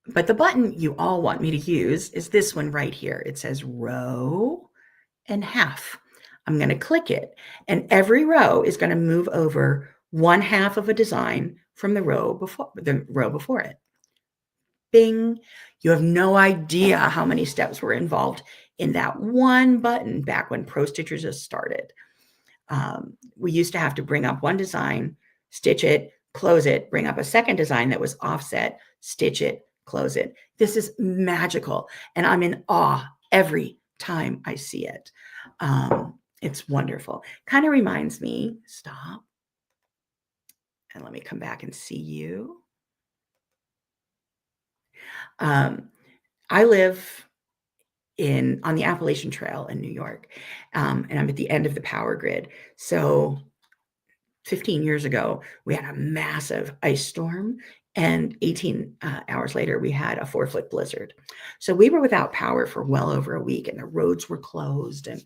But the button you all want me to use is this one right here. It says row and half. I'm going to click it, and every row is going to move over one half of a design from the row before it. Bing. You have no idea how many steps were involved in that one button back when Pro Stitcher just started. We used to have to bring up one design, stitch it, close it, bring up a second design that was offset, stitch it, close it. This is magical, and I'm in awe every time I see it. It's wonderful. Kind of reminds me, stop, and let me come back and see you. I live on the Appalachian Trail in New York, and I'm at the end of the power grid. So 15 years ago, we had a massive ice storm, and 18 hours later, we had a 4-foot blizzard. So we were without power for well over a week, and the roads were closed. And,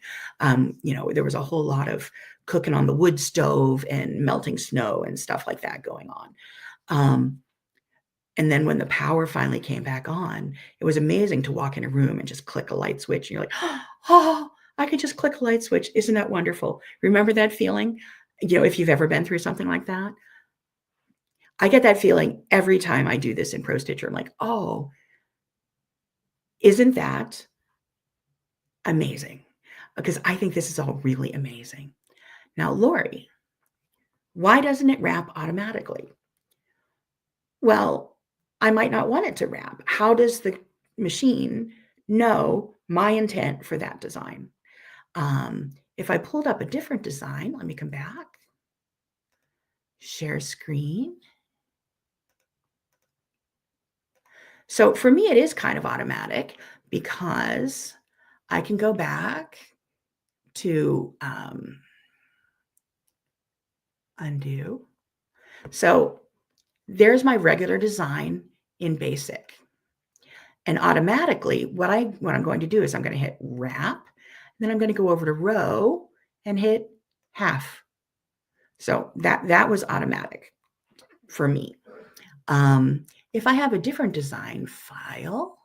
there was a whole lot of cooking on the wood stove and melting snow and stuff like that going on. And then when the power finally came back on, it was amazing to walk in a room and just click a light switch. And you're like, oh, I could just click a light switch. Isn't that wonderful? Remember that feeling? If you've ever been through something like that. I get that feeling every time I do this in Pro Stitcher. I'm like, oh, isn't that amazing? Because I think this is all really amazing. Now, Lori, why doesn't it wrap automatically? Well, I might not want it to wrap. How does the machine know my intent for that design? If I pulled up a different design, let me come back. Share screen. So for me, it is kind of automatic because I can go back to undo. So there's my regular design in basic. And automatically, what I'm going to do is I'm going to hit wrap, then I'm going to go over to row and hit half. So that was automatic for me. If I have a different design, file,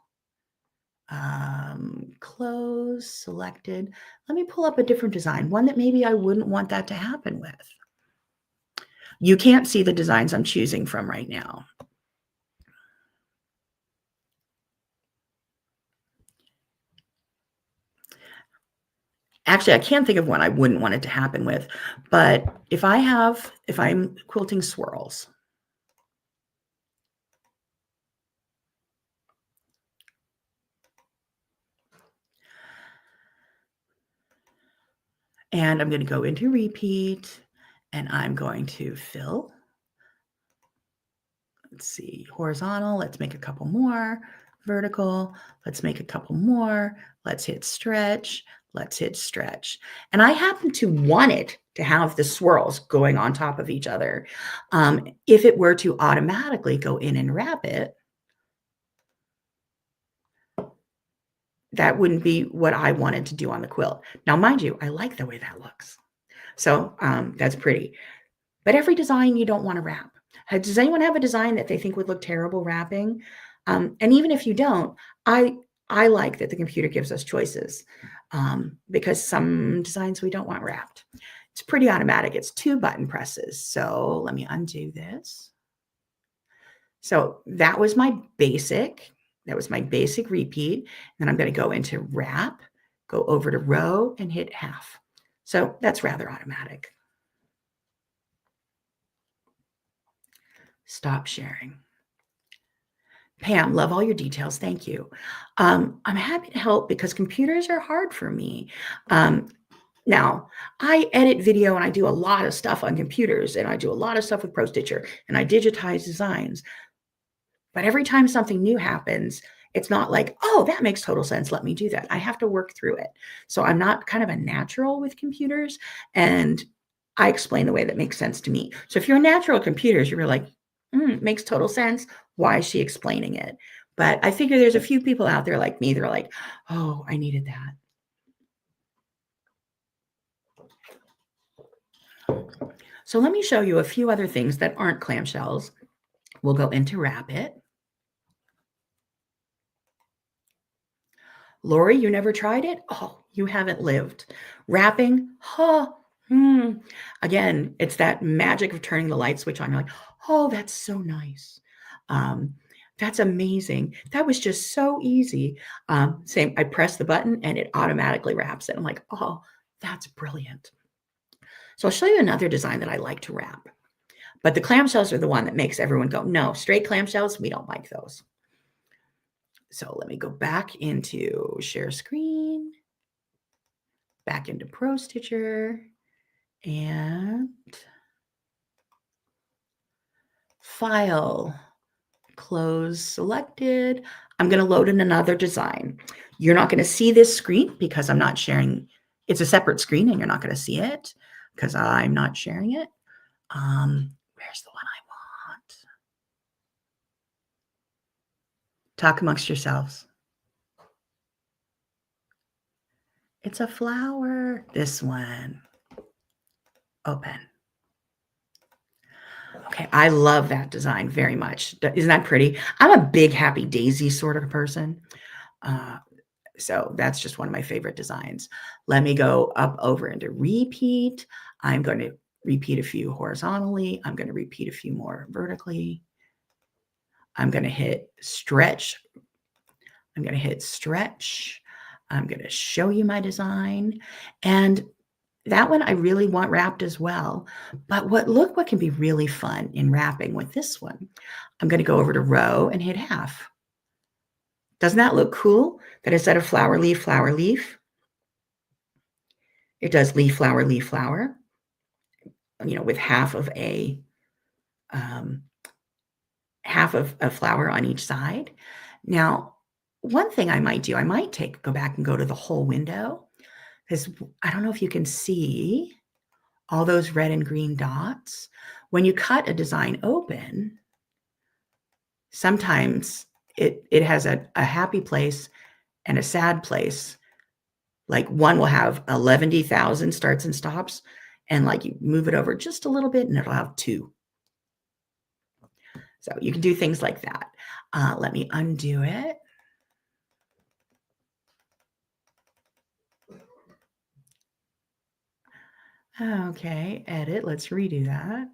close, selected, let me pull up a different design, one that maybe I wouldn't want that to happen with. You can't see the designs I'm choosing from right now. Actually, I can't think of one I wouldn't want it to happen with, but if I'm quilting swirls, and I'm going to go into repeat, and I'm going to fill. Let's see, horizontal, let's make a couple more. Vertical, let's make a couple more. Let's hit stretch. Let's hit stretch. And I happen to want it to have the swirls going on top of each other. If it were to automatically go in and wrap it, that wouldn't be what I wanted to do on the quilt. Now, mind you, I like the way that looks. So that's pretty. But every design you don't want to wrap. Does anyone have a design that they think would look terrible wrapping? And even if you don't, I like that the computer gives us choices because some designs we don't want wrapped. It's pretty automatic. It's 2 button presses. So let me undo this. So that was my basic That was my basic repeat. Then I'm going to go into wrap, go over to row and hit half. So that's rather automatic. Stop sharing. Pam, love all your details. Thank you. I'm happy to help because computers are hard for me. Now, I edit video and I do a lot of stuff on computers and I do a lot of stuff with Pro Stitcher and I digitize designs. But every time something new happens, it's not like, oh, that makes total sense. Let me do that. I have to work through it. So I'm not kind of a natural with computers, and I explain the way that makes sense to me. So if you're a natural at computers, you're like, makes total sense. Why is she explaining it? But I figure there's a few people out there like me. They're like, oh, I needed that. So let me show you a few other things that aren't clamshells. We'll go into wrap it. Lori, you never tried it? Oh, you haven't lived. Wrapping, Again, it's that magic of turning the light switch on. You're like, oh, that's so nice. That's amazing. That was just so easy. Same, I press the button and it automatically wraps it. I'm like, oh, that's brilliant. So I'll show you another design that I like to wrap. But the clamshells are the one that makes everyone go, no, straight clamshells, we don't like those. So let me go back into share screen, back into Pro Stitcher, and file, close selected. I'm going to load in another design. You're not going to see this screen because I'm not sharing. It's a separate screen and you're not going to see it because I'm not sharing it. Where's the one I want? Talk amongst yourselves. It's a flower. This one. Open. Okay, I love that design very much. Isn't that pretty? I'm a big happy daisy sort of person. So that's just one of my favorite designs. Let me go up over into repeat. I'm going to repeat a few horizontally. I'm going to repeat a few more vertically. I'm going to hit stretch. I'm going to hit stretch. I'm going to show you my design. And that one I really want wrapped as well. But look what can be really fun in wrapping with this one. I'm going to go over to row and hit half. Doesn't that look cool? That instead of flower, leaf, it does leaf, flower, with half of a flower on each side. Now, one thing I might do, I might go back and go to the whole window, because I don't know if you can see all those red and green dots. When you cut a design open, sometimes it has a happy place and a sad place. Like one will have 11,000 starts and stops, and like you move it over just a little bit and it'll have 2. So you can do things like that. Let me undo it. Okay, edit. Let's redo that.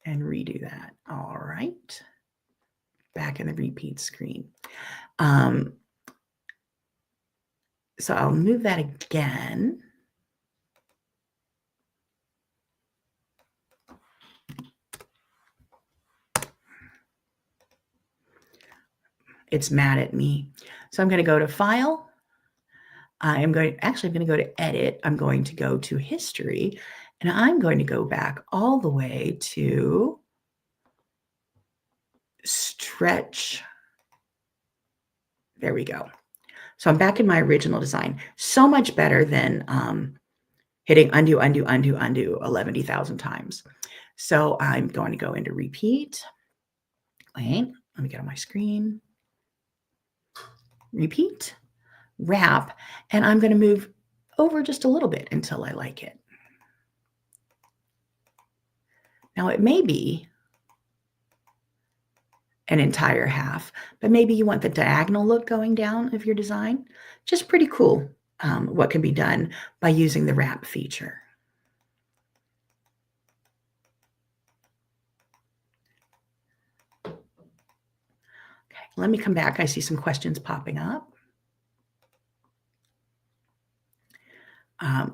And redo that. All right. Back in the repeat screen. So I'll move that again. It's mad at me. So I'm going to go to File. I'm going to go to Edit. I'm going to go to History. And I'm going to go back all the way to Stretch. There we go. So I'm back in my original design. So much better than hitting undo 11,000 times. So I'm going to go into repeat. Wait, let me get on my screen. Repeat, wrap, and I'm going to move over just a little bit until I like it. Now it may be an entire half, but maybe you want the diagonal look going down of your design. Just pretty cool what can be done by using the wrap feature. Okay, let me come back. I see some questions popping up.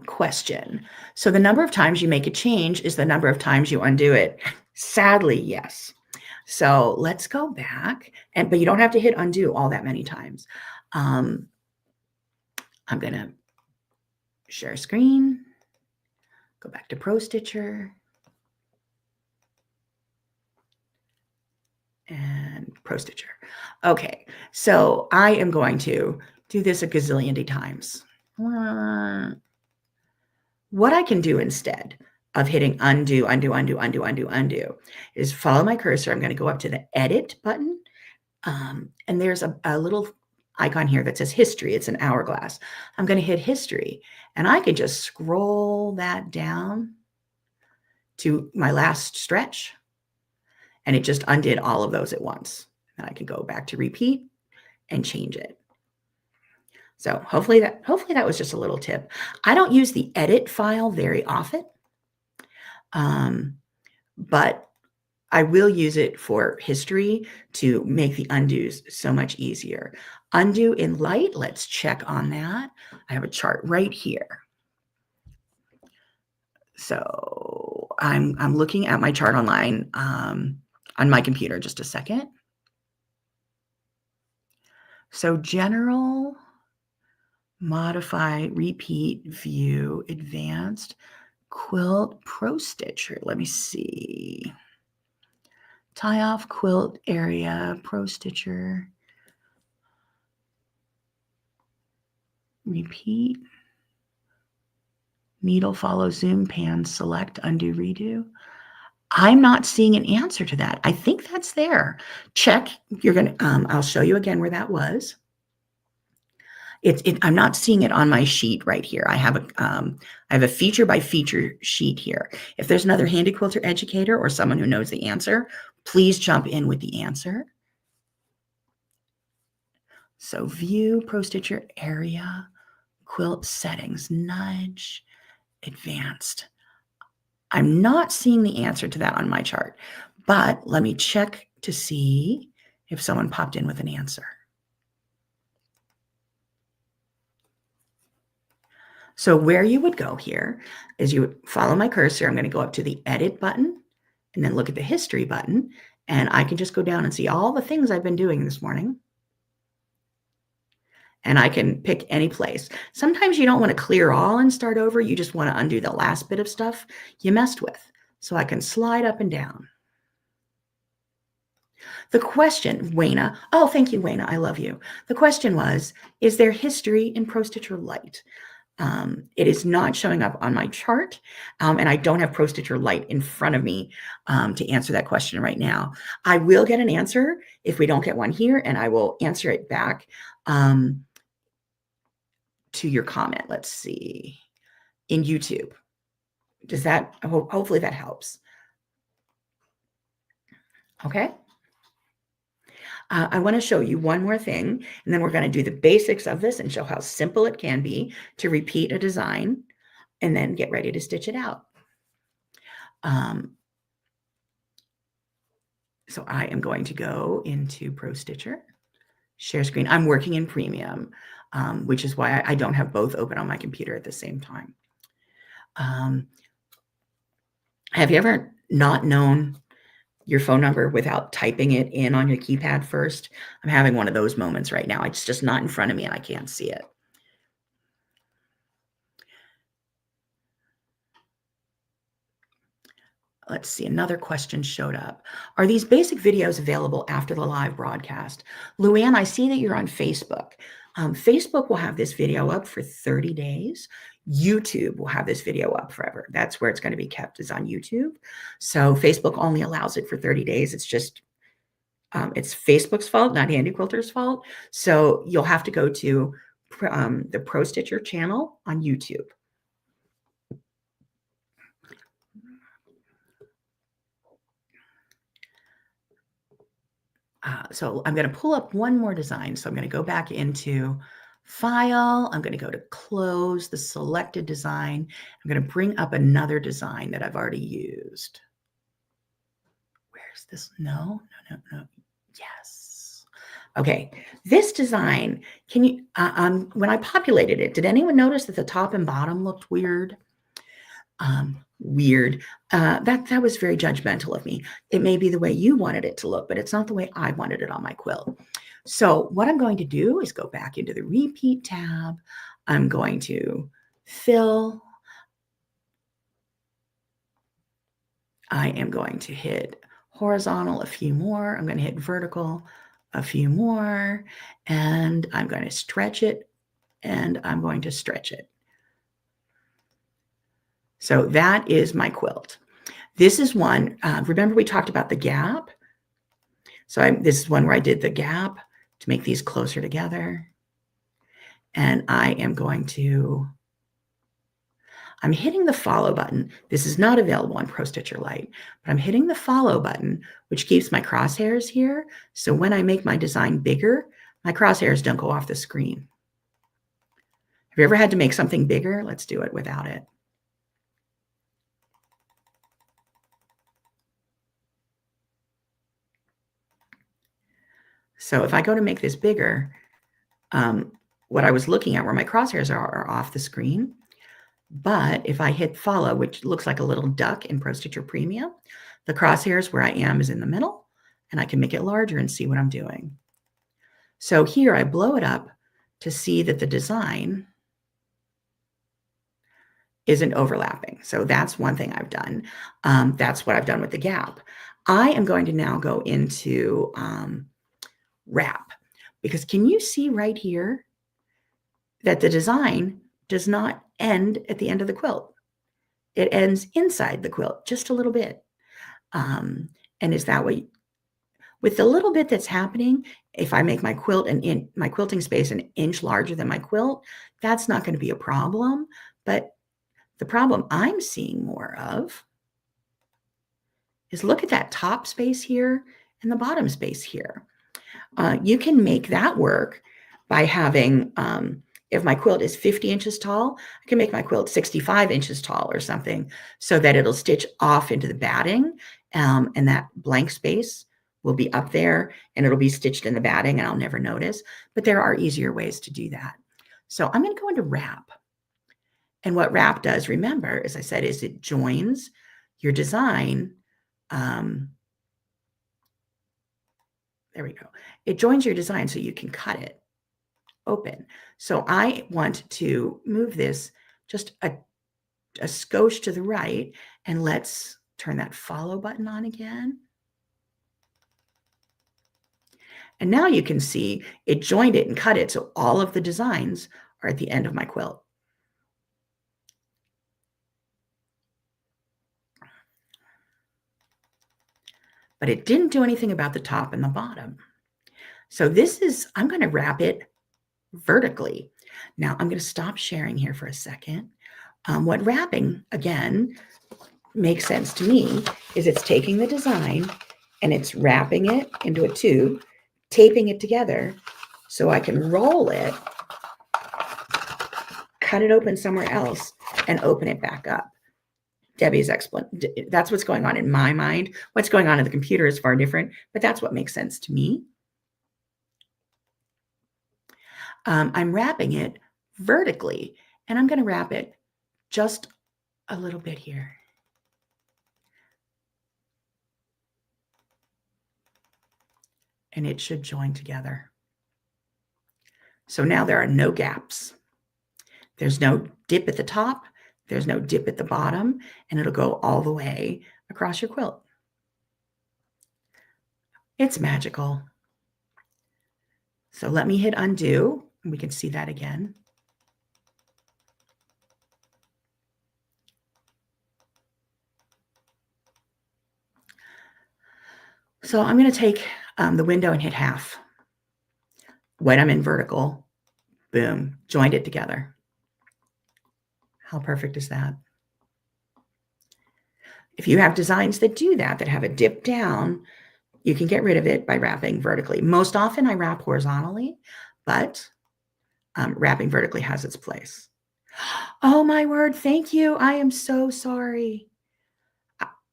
Question. So the number of times you make a change is the number of times you undo it. Sadly, yes. So let's go back, but you don't have to hit undo all that many times. I'm going to share screen, go back to Pro Stitcher, and Pro Stitcher. Okay, so I am going to do this a gazillion times. What I can do instead of hitting undo, undo, is follow my cursor. I'm going to go up to the edit button. And there's a little icon here that says history. It's an hourglass. I'm going to hit history, and I could just scroll that down to my last stretch, and it just undid all of those at once. And I can go back to repeat and change it. So hopefully that was just a little tip. I don't use the edit file very often, but I will use it for history to make the undos so much easier. Undo in light, let's check on that. I have a chart right here. So I'm looking at my chart online on my computer. Just a second. So general, modify, repeat, view, advanced, quilt, Pro Stitcher. Let me see. Tie off, quilt area, Pro Stitcher. Repeat. Needle, follow, zoom, pan, select, undo, redo. I'm not seeing an answer to that. I think that's there. Check. You're going to, I'll show you again where that was. I'm not seeing it on my sheet right here. I have a feature by feature sheet here. If there's another handy quilter educator or someone who knows the answer, please jump in with the answer. So view, Pro Stitcher area, quilt settings, nudge, advanced. I'm not seeing the answer to that on my chart, but let me check to see if someone popped in with an answer. So where you would go here is you would follow my cursor. I'm going to go up to the edit button and then look at the history button. And I can just go down and see all the things I've been doing this morning. And I can pick any place. Sometimes you don't want to clear all and start over. You just want to undo the last bit of stuff you messed with. So I can slide up and down. The question, Wayna, oh, thank you, Wayna. I love you. The question was, is there history in Pro Stitcher Lite? It is not showing up on my chart, and I don't have Pro Stitcher Lite in front of me to answer that question right now. I will get an answer if we don't get one here, and I will answer it back to your comment. Let's see, in YouTube. Does that, hopefully that helps. Okay. I want to show you one more thing, and then we're going to do the basics of this and show how simple it can be to repeat a design and then get ready to stitch it out. So I am going to go into Pro Stitcher, share screen. I'm working in Premium, which is why I don't have both open on my computer at the same time. Have you ever not known your phone number without typing it in on your keypad first? I'm having one of those moments right now. It's just not in front of me and I can't see it. Let's see, another question showed up. Are these basic videos available after the live broadcast? Luann, I see that you're on Facebook. Facebook will have this video up for 30 days. YouTube will have this video up forever. That's where it's going to be kept, is on YouTube. So Facebook only allows it for 30 days. It's just, it's Facebook's fault, not Handy Quilter's fault. So you'll have to go to the Pro Stitcher channel on YouTube. So I'm going to pull up one more design. So I'm going to go back into File. I'm going to go to Close the selected design. I'm going to bring up another design that I've already used. Where's this? No. Yes. Okay, this design, can you, when I populated it, did anyone notice that the top and bottom looked weird? Weird. That was very judgmental of me. It may be the way you wanted it to look, but it's not the way I wanted it on my quilt. So what I'm going to do is go back into the repeat tab. I'm going to fill. I am going to hit horizontal a few more. I'm going to hit vertical a few more, and I'm going to stretch it, and I'm going to stretch it. So that is my quilt. This is one, remember we talked about the gap? So this is one where I did the gap to make these closer together. And I am going to, I'm hitting the follow button. This is not available on Pro Stitcher Lite, but I'm hitting the follow button, which keeps my crosshairs here. So when I make my design bigger, my crosshairs don't go off the screen. Have you ever had to make something bigger? Let's do it without it. So if I go to make this bigger, what I was looking at where my crosshairs are off the screen. But if I hit follow, which looks like a little duck in Pro Stitcher Premium, the crosshairs where I am is in the middle, and I can make it larger and see what I'm doing. So here I blow it up to see that the design isn't overlapping. So that's one thing I've done. That's what I've done with the gap. I am going to now go into wrap, because can you see right here that the design does not end at the end of the quilt? It ends inside the quilt just a little bit. And is that what, with the little bit that's happening, if I make my quilt my quilting space an inch larger than my quilt, that's not going to be a problem. But the problem I'm seeing more of is look at that top space here and the bottom space here. You can make that work by having, if my quilt is 50 inches tall, I can make my quilt 65 inches tall or something so that it'll stitch off into the batting, and that blank space will be up there and it'll be stitched in the batting and I'll never notice. But there are easier ways to do that. So I'm going to go into wrap. And what wrap does, remember, as I said, is it joins your design. There we go. It joins your design so you can cut it open. So I want to move this just a skosh to the right, and let's turn that follow button on again. And now you can see it joined it and cut it. So all of the designs are at the end of my quilt. But it didn't do anything about the top and the bottom. So this is, I'm going to wrap it vertically. Now I'm going to stop sharing here for a second. What wrapping, again, makes sense to me is it's taking the design and it's wrapping it into a tube, taping it together so I can roll it, cut it open somewhere else, and open it back up. Debbie's explanation, that's what's going on in my mind. What's going on in the computer is far different, but that's what makes sense to me. I'm wrapping it vertically, and I'm going to wrap it just a little bit here. And it should join together. So now there are no gaps. There's no dip at the top. There's no dip at the bottom, and it'll go all the way across your quilt. It's magical. So let me hit undo, and we can see that again. So I'm going to take the window and hit half. When I'm in vertical, boom, joined it together. How perfect is that? If you have designs that do that, that have a dip down, you can get rid of it by wrapping vertically. Most often I wrap horizontally, but wrapping vertically has its place. Oh my word, thank you. I am so sorry.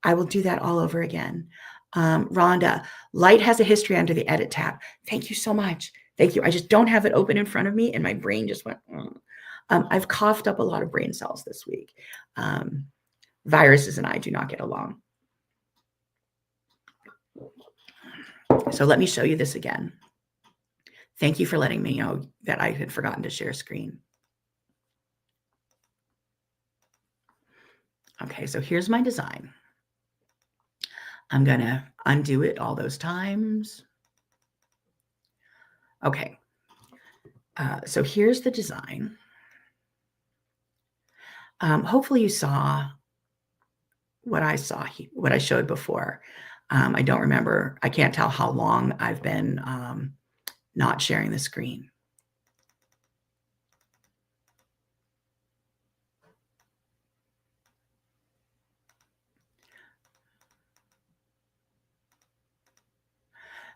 I will do that all over again. Rhonda, light has a history under the edit tab. Thank you so much. Thank you. I just don't have it open in front of me and my brain just went, I've coughed up a lot of brain cells this week. Viruses and I do not get along. So let me show you this again. Thank you for letting me know that I had forgotten to share screen. Okay, so here's my design. I'm going to undo it all those times. Okay, so here's the design. Hopefully you saw what I saw, what I showed before. I don't remember. I can't tell how long I've been not sharing the screen.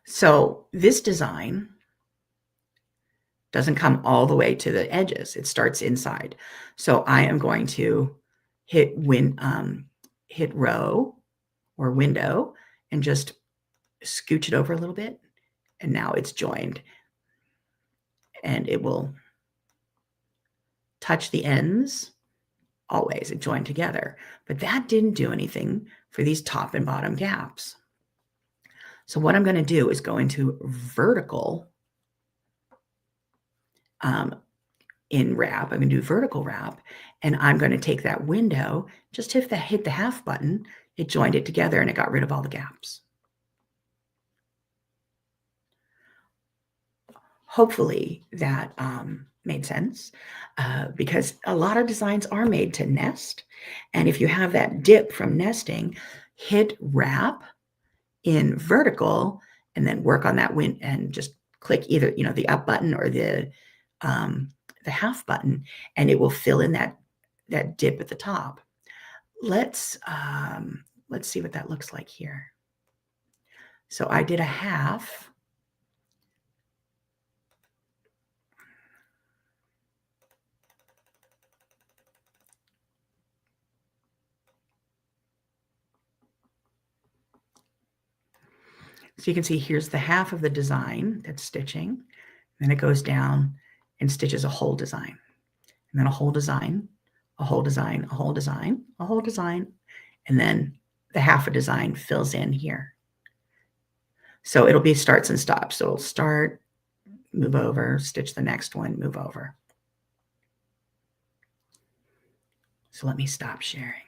So this design doesn't come all the way to the edges. It starts inside. So I am going to hit row or window and just scooch it over a little bit. And now it's joined. And it will touch the ends always. It joined together. But that didn't do anything for these top and bottom gaps. So what I'm going to do is go into vertical in wrap. I'm going to do vertical wrap, and I'm going to take that window, just hit the half button. It joined it together and it got rid of all the gaps. Hopefully that made sense because a lot of designs are made to nest. And if you have that dip from nesting, hit wrap in vertical and then work on that and just click either, the up button or the half button, and it will fill in that dip at the top. Let's see what that looks like here. So I did a half. So you can see here's the half of the design that's stitching. Then it goes down and stitches a whole design. And then a whole design, a whole design, a whole design, a whole design. And then the half a design fills in here. So it'll be starts and stops. So it'll start, move over, stitch the next one, move over. So let me stop sharing.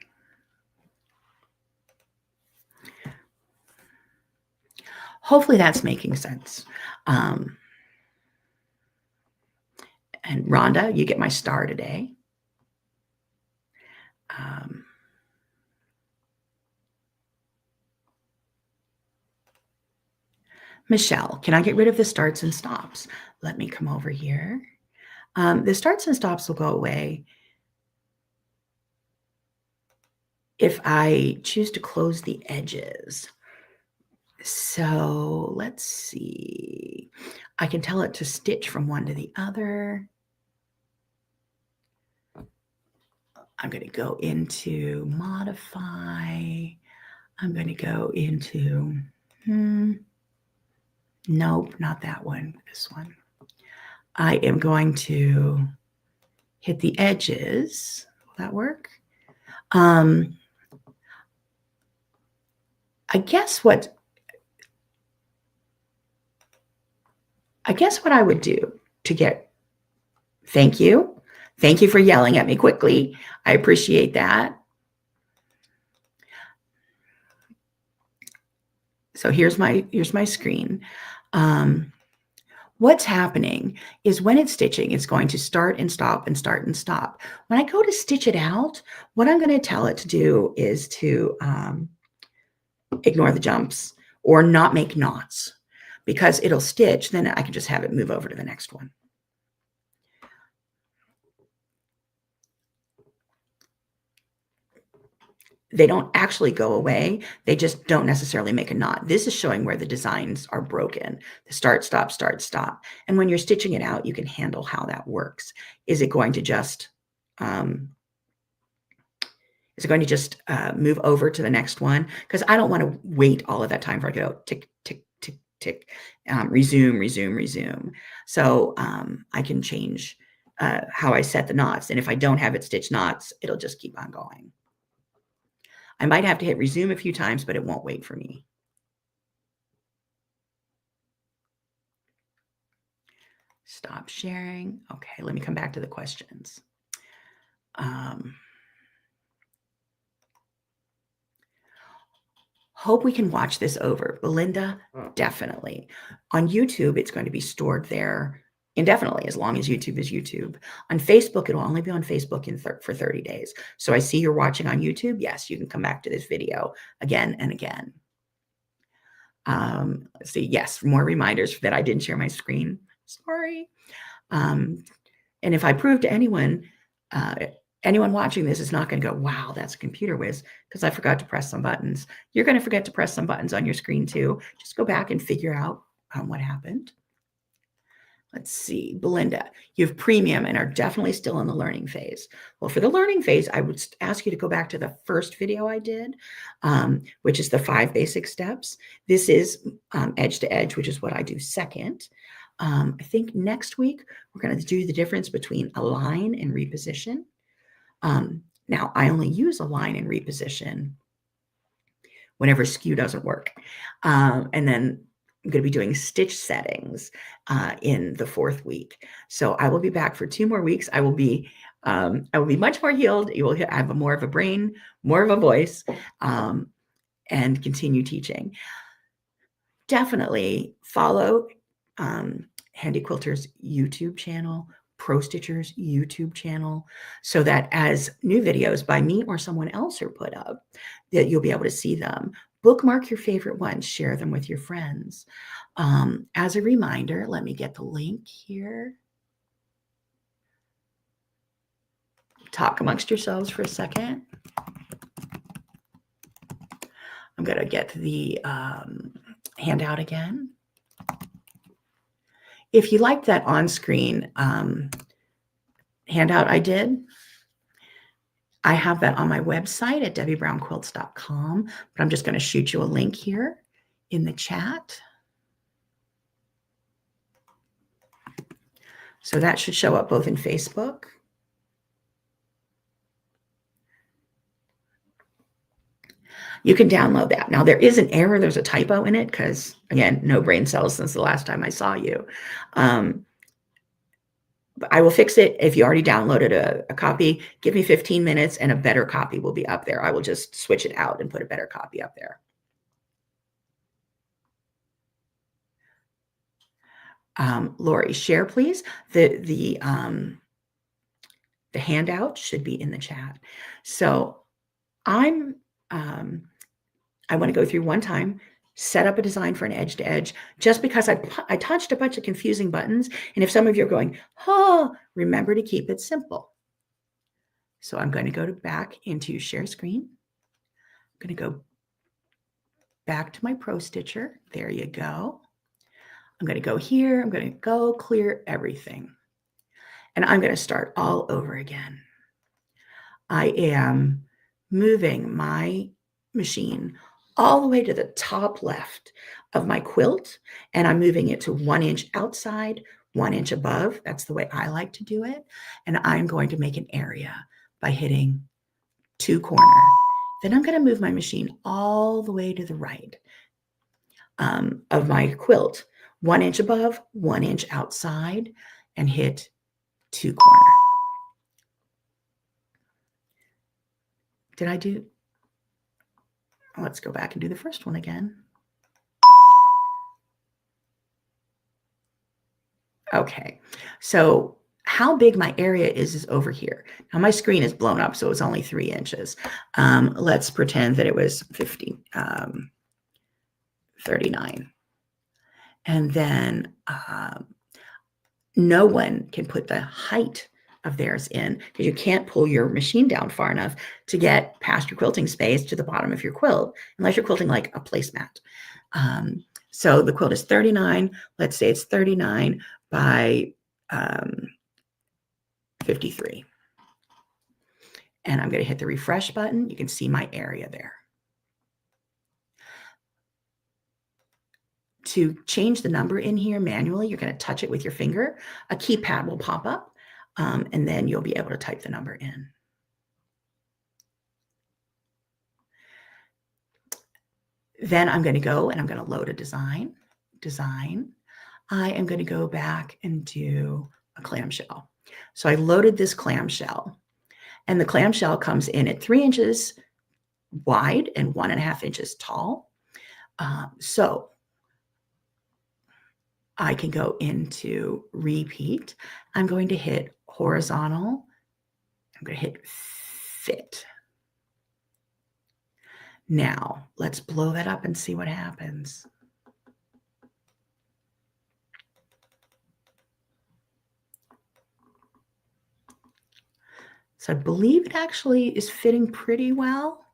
Hopefully that's making sense. And Rhonda, you get my star today. Michelle, can I get rid of the starts and stops? Let me come over here. The starts and stops will go away if I choose to close the edges. So let's see. I can tell it to stitch from one to the other. I'm going to go into modify. I'm going to go into, nope, not that one, this one. I am going to hit the edges. Will that work? I guess what I would do to get, thank you for yelling at me quickly. I appreciate that. So here's my screen. What's happening is when it's stitching, it's going to start and stop and start and stop. When I go to stitch it out, what I'm going to tell it to do is to ignore the jumps or not make knots, because it'll stitch. Then I can just have it move over to the next one. They don't actually go away. They just don't necessarily make a knot. This is showing where the designs are broken. The start, stop, start, stop. And when you're stitching it out, you can handle how that works. Is it going to just, Is it going to just move over to the next one? Because I don't want to wait all of that time for it to go tick, tick, tick, tick, resume, resume, resume. So I can change how I set the knots. And if I don't have it stitch knots, it'll just keep on going. I might have to hit resume a few times, but it won't wait for me. Stop sharing. Okay, let me come back to the questions. Hope we can watch this over. Belinda, definitely. On YouTube, it's going to be stored there indefinitely, as long as YouTube is YouTube. On Facebook, it'll only be on Facebook for 30 days. So I see you're watching on YouTube. Yes, you can come back to this video again and again. Let's see. Yes, more reminders that I didn't share my screen. Sorry. And if I prove to anyone watching this is not going to go, wow, that's a computer whiz, because I forgot to press some buttons. You're going to forget to press some buttons on your screen too. Just go back and figure out what happened. Let's see, Belinda, you have premium and are definitely still in the learning phase. Well, for the learning phase, I would ask you to go back to the first video I did, which is the 5 basic steps. This is edge to edge, which is what I do second. I think next week, we're going to do the difference between align and reposition. Now, I only use align and reposition whenever skew doesn't work. And then I'm going to be doing stitch settings in the 4th week. So I will be back for 2 more weeks. I will be much more healed. You will have more of a brain, more of a voice, and continue teaching. Definitely follow Handy Quilters YouTube channel, Pro Stitchers YouTube channel, so that as new videos by me or someone else are put up, that you'll be able to see them. Bookmark your favorite ones, share them with your friends. As a reminder, let me get the link here. Talk amongst yourselves for a second. I'm going to get the handout again. If you like that on-screen handout I did, I have that on my website at debbybrownquilts.com, but I'm just going to shoot you a link here in the chat. So that should show up both in Facebook. You can download that. Now, there is an error. There's a typo in it because, again, no brain cells since the last time I saw you. But I will fix it. If you already downloaded a copy, give me 15 minutes and a better copy will be up there. I will just switch it out and put a better copy up there. Lori, share, please. The handout should be in the chat. So I want to go through one time, set up a design for an edge to edge, just because I touched a bunch of confusing buttons. And if some of you are going, oh, remember to keep it simple. So I'm going to go back into share screen. I'm going to go back to my Pro Stitcher. There you go. I'm going to go here. I'm going to go clear everything. And I'm going to start all over again. I am moving my machine all the way to the top left of my quilt, and I'm moving it to 1 inch outside, 1 inch above. That's the way I like to do it. And I'm going to make an area by hitting 2 corner. Then I'm going to move my machine all the way to the right of my quilt, 1 inch above, 1 inch outside, and hit 2 corner. Did I do? Let's go back and do the first one again. Okay, so how big my area is over here. Now my screen is blown up, so it's only 3 inches. Let's pretend that it was 39. And then no one can put the height of theirs in because you can't pull your machine down far enough to get past your quilting space to the bottom of your quilt, unless you're quilting like a placemat. So the quilt is 39. Let's say it's 39 by 53. and I'm going to hit the refresh button. You can see my area there. To change the number in here manually, you're going to touch it with your finger. A keypad will pop up, and then you'll be able to type the number in. Then I'm going to go and I'm going to load a design. I am going to go back and do a clamshell. So I loaded this clamshell, and the clamshell comes in at 3 inches wide and 1.5 inches tall. So I can go into repeat. I'm going to hit horizontal. I'm going to hit fit. Now let's blow that up and see what happens. So I believe it actually is fitting pretty well,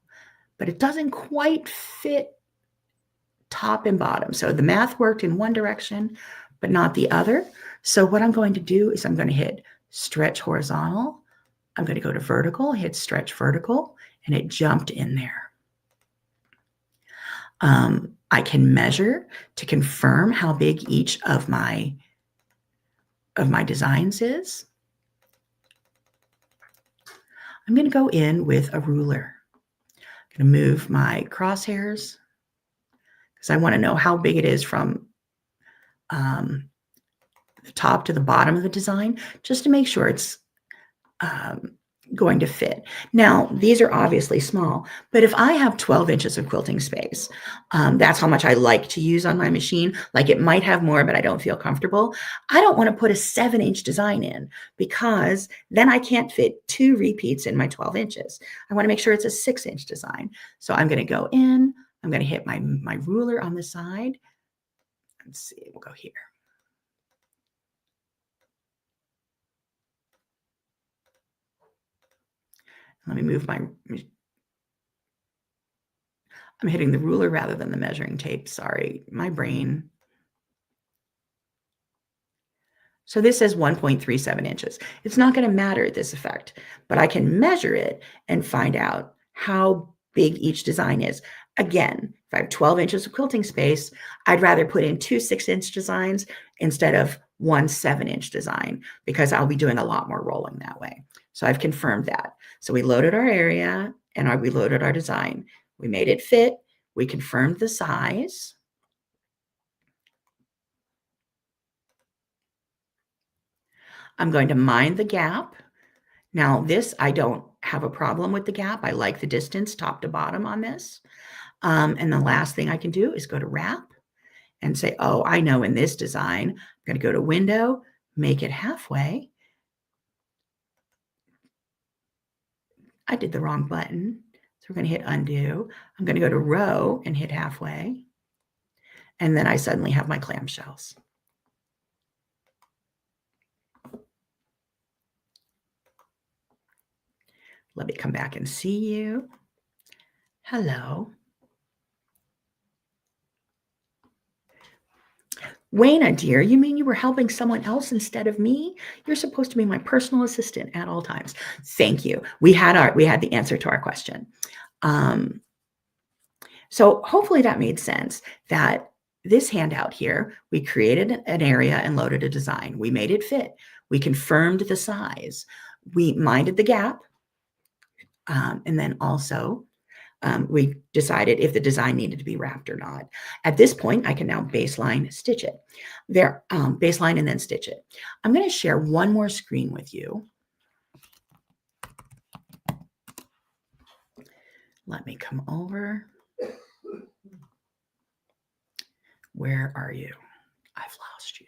but it doesn't quite fit top and bottom. So the math worked in one direction, but not the other. So what I'm going to do is I'm going to hit stretch horizontal. I'm going to go to vertical, hit stretch vertical, and it jumped in there. I can measure to confirm how big each of my designs is. I'm going to go in with a ruler. I'm going to move my crosshairs because I want to know how big it is from the top to the bottom of the design, just to make sure it's going to fit. Now, these are obviously small, but if I have 12 inches of quilting space, that's how much I like to use on my machine. Like, it might have more, but I don't feel comfortable. I don't want to put a 7-inch design in, because then I can't fit 2 repeats in my 12 inches. I want to make sure it's a 6-inch design. So I'm going to go in, I'm going to hit my ruler on the side. Let's see, we'll go here. Let me move I'm hitting the ruler rather than the measuring tape. Sorry, my brain. So this says 1.37 inches. It's not going to matter at this effect, but I can measure it and find out how big each design is. Again, if I have 12 inches of quilting space, I'd rather put in 2 6-inch designs instead of 1 7-inch design, because I'll be doing a lot more rolling that way. So I've confirmed that. So we loaded our area and we loaded our design. We made it fit. We confirmed the size. I'm going to mind the gap. Now this, I don't have a problem with the gap. I like the distance top to bottom on this. And the last thing I can do is go to wrap and say, oh, I know in this design, I'm going to go to window, make it halfway. I did the wrong button. So we're going to hit undo. I'm going to go to row and hit halfway. And then I suddenly have my clamshells. Let me come back and see you. Hello. Wayna, dear, you mean you were helping someone else instead of me? You're supposed to be my personal assistant at all times. Thank you. We had the answer to our question. So hopefully that made sense, that this handout here, we created an area and loaded a design. We made it fit. We confirmed the size. We minded the gap. And then also we decided if the design needed to be wrapped or not. At this point, I can now baseline stitch it. Baseline and then stitch it. I'm going to share one more screen with you. Let me come over. Where are you? I've lost you.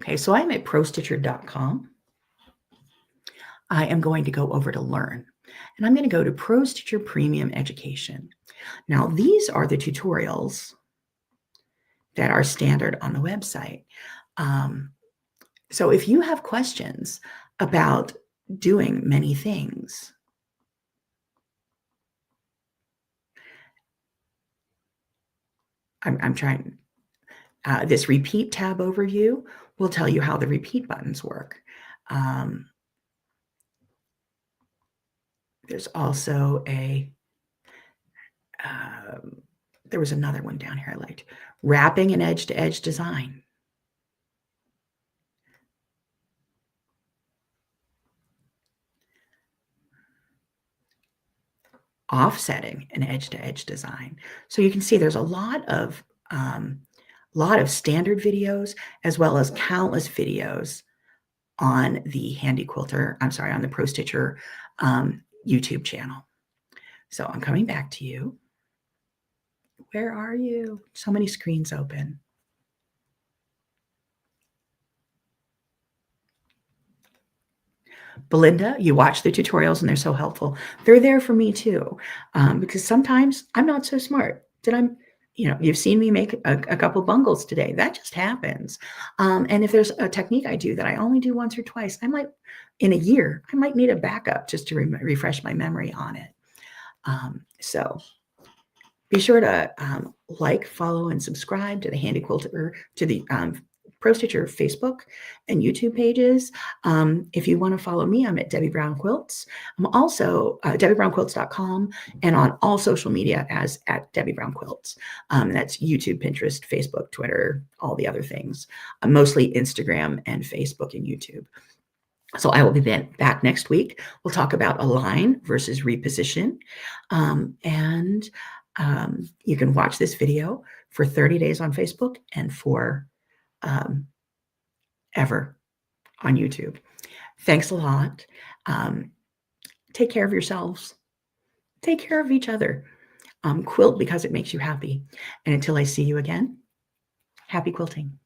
Okay, so I'm at prostitcher.com. I am going to go over to Learn, and I'm going to go to Pro Stitcher Premium Education. Now, these are the tutorials that are standard on the website. So if you have questions about doing many things, I'm trying. This repeat tab overview will tell you how the repeat buttons work. There's also there was another one down here I liked. Wrapping and edge-to-edge design. Offsetting and edge-to-edge design. So you can see there's a lot of standard videos as well as countless videos on the Handy Quilter, on the Pro Stitcher YouTube channel. So I'm coming back to you. Where are you? So many screens open. Belinda, you watch the tutorials and they're so helpful. They're there for me too, because sometimes I'm not so smart. You've seen me make a couple bungles today. That just happens. And if there's a technique I do that I only do once or twice, in a year, I might need a backup just to refresh my memory on it. So be sure to like, follow, and subscribe to the Handy Quilter, to the Pro Stitcher Facebook and YouTube pages. If you want to follow me, I'm at Debby Brown Quilts. I'm also DebbyBrownQuilts.com and on all social media as at Debby Brown Quilts. That's YouTube, Pinterest, Facebook, Twitter, all the other things. Mostly Instagram and Facebook and YouTube. So I will be back next week. We'll talk about align versus reposition. You can watch this video for 30 days on Facebook and for ever on YouTube. Thanks a lot. Take care of yourselves. Take care of each other. Quilt because it makes you happy. And until I see you again, happy quilting.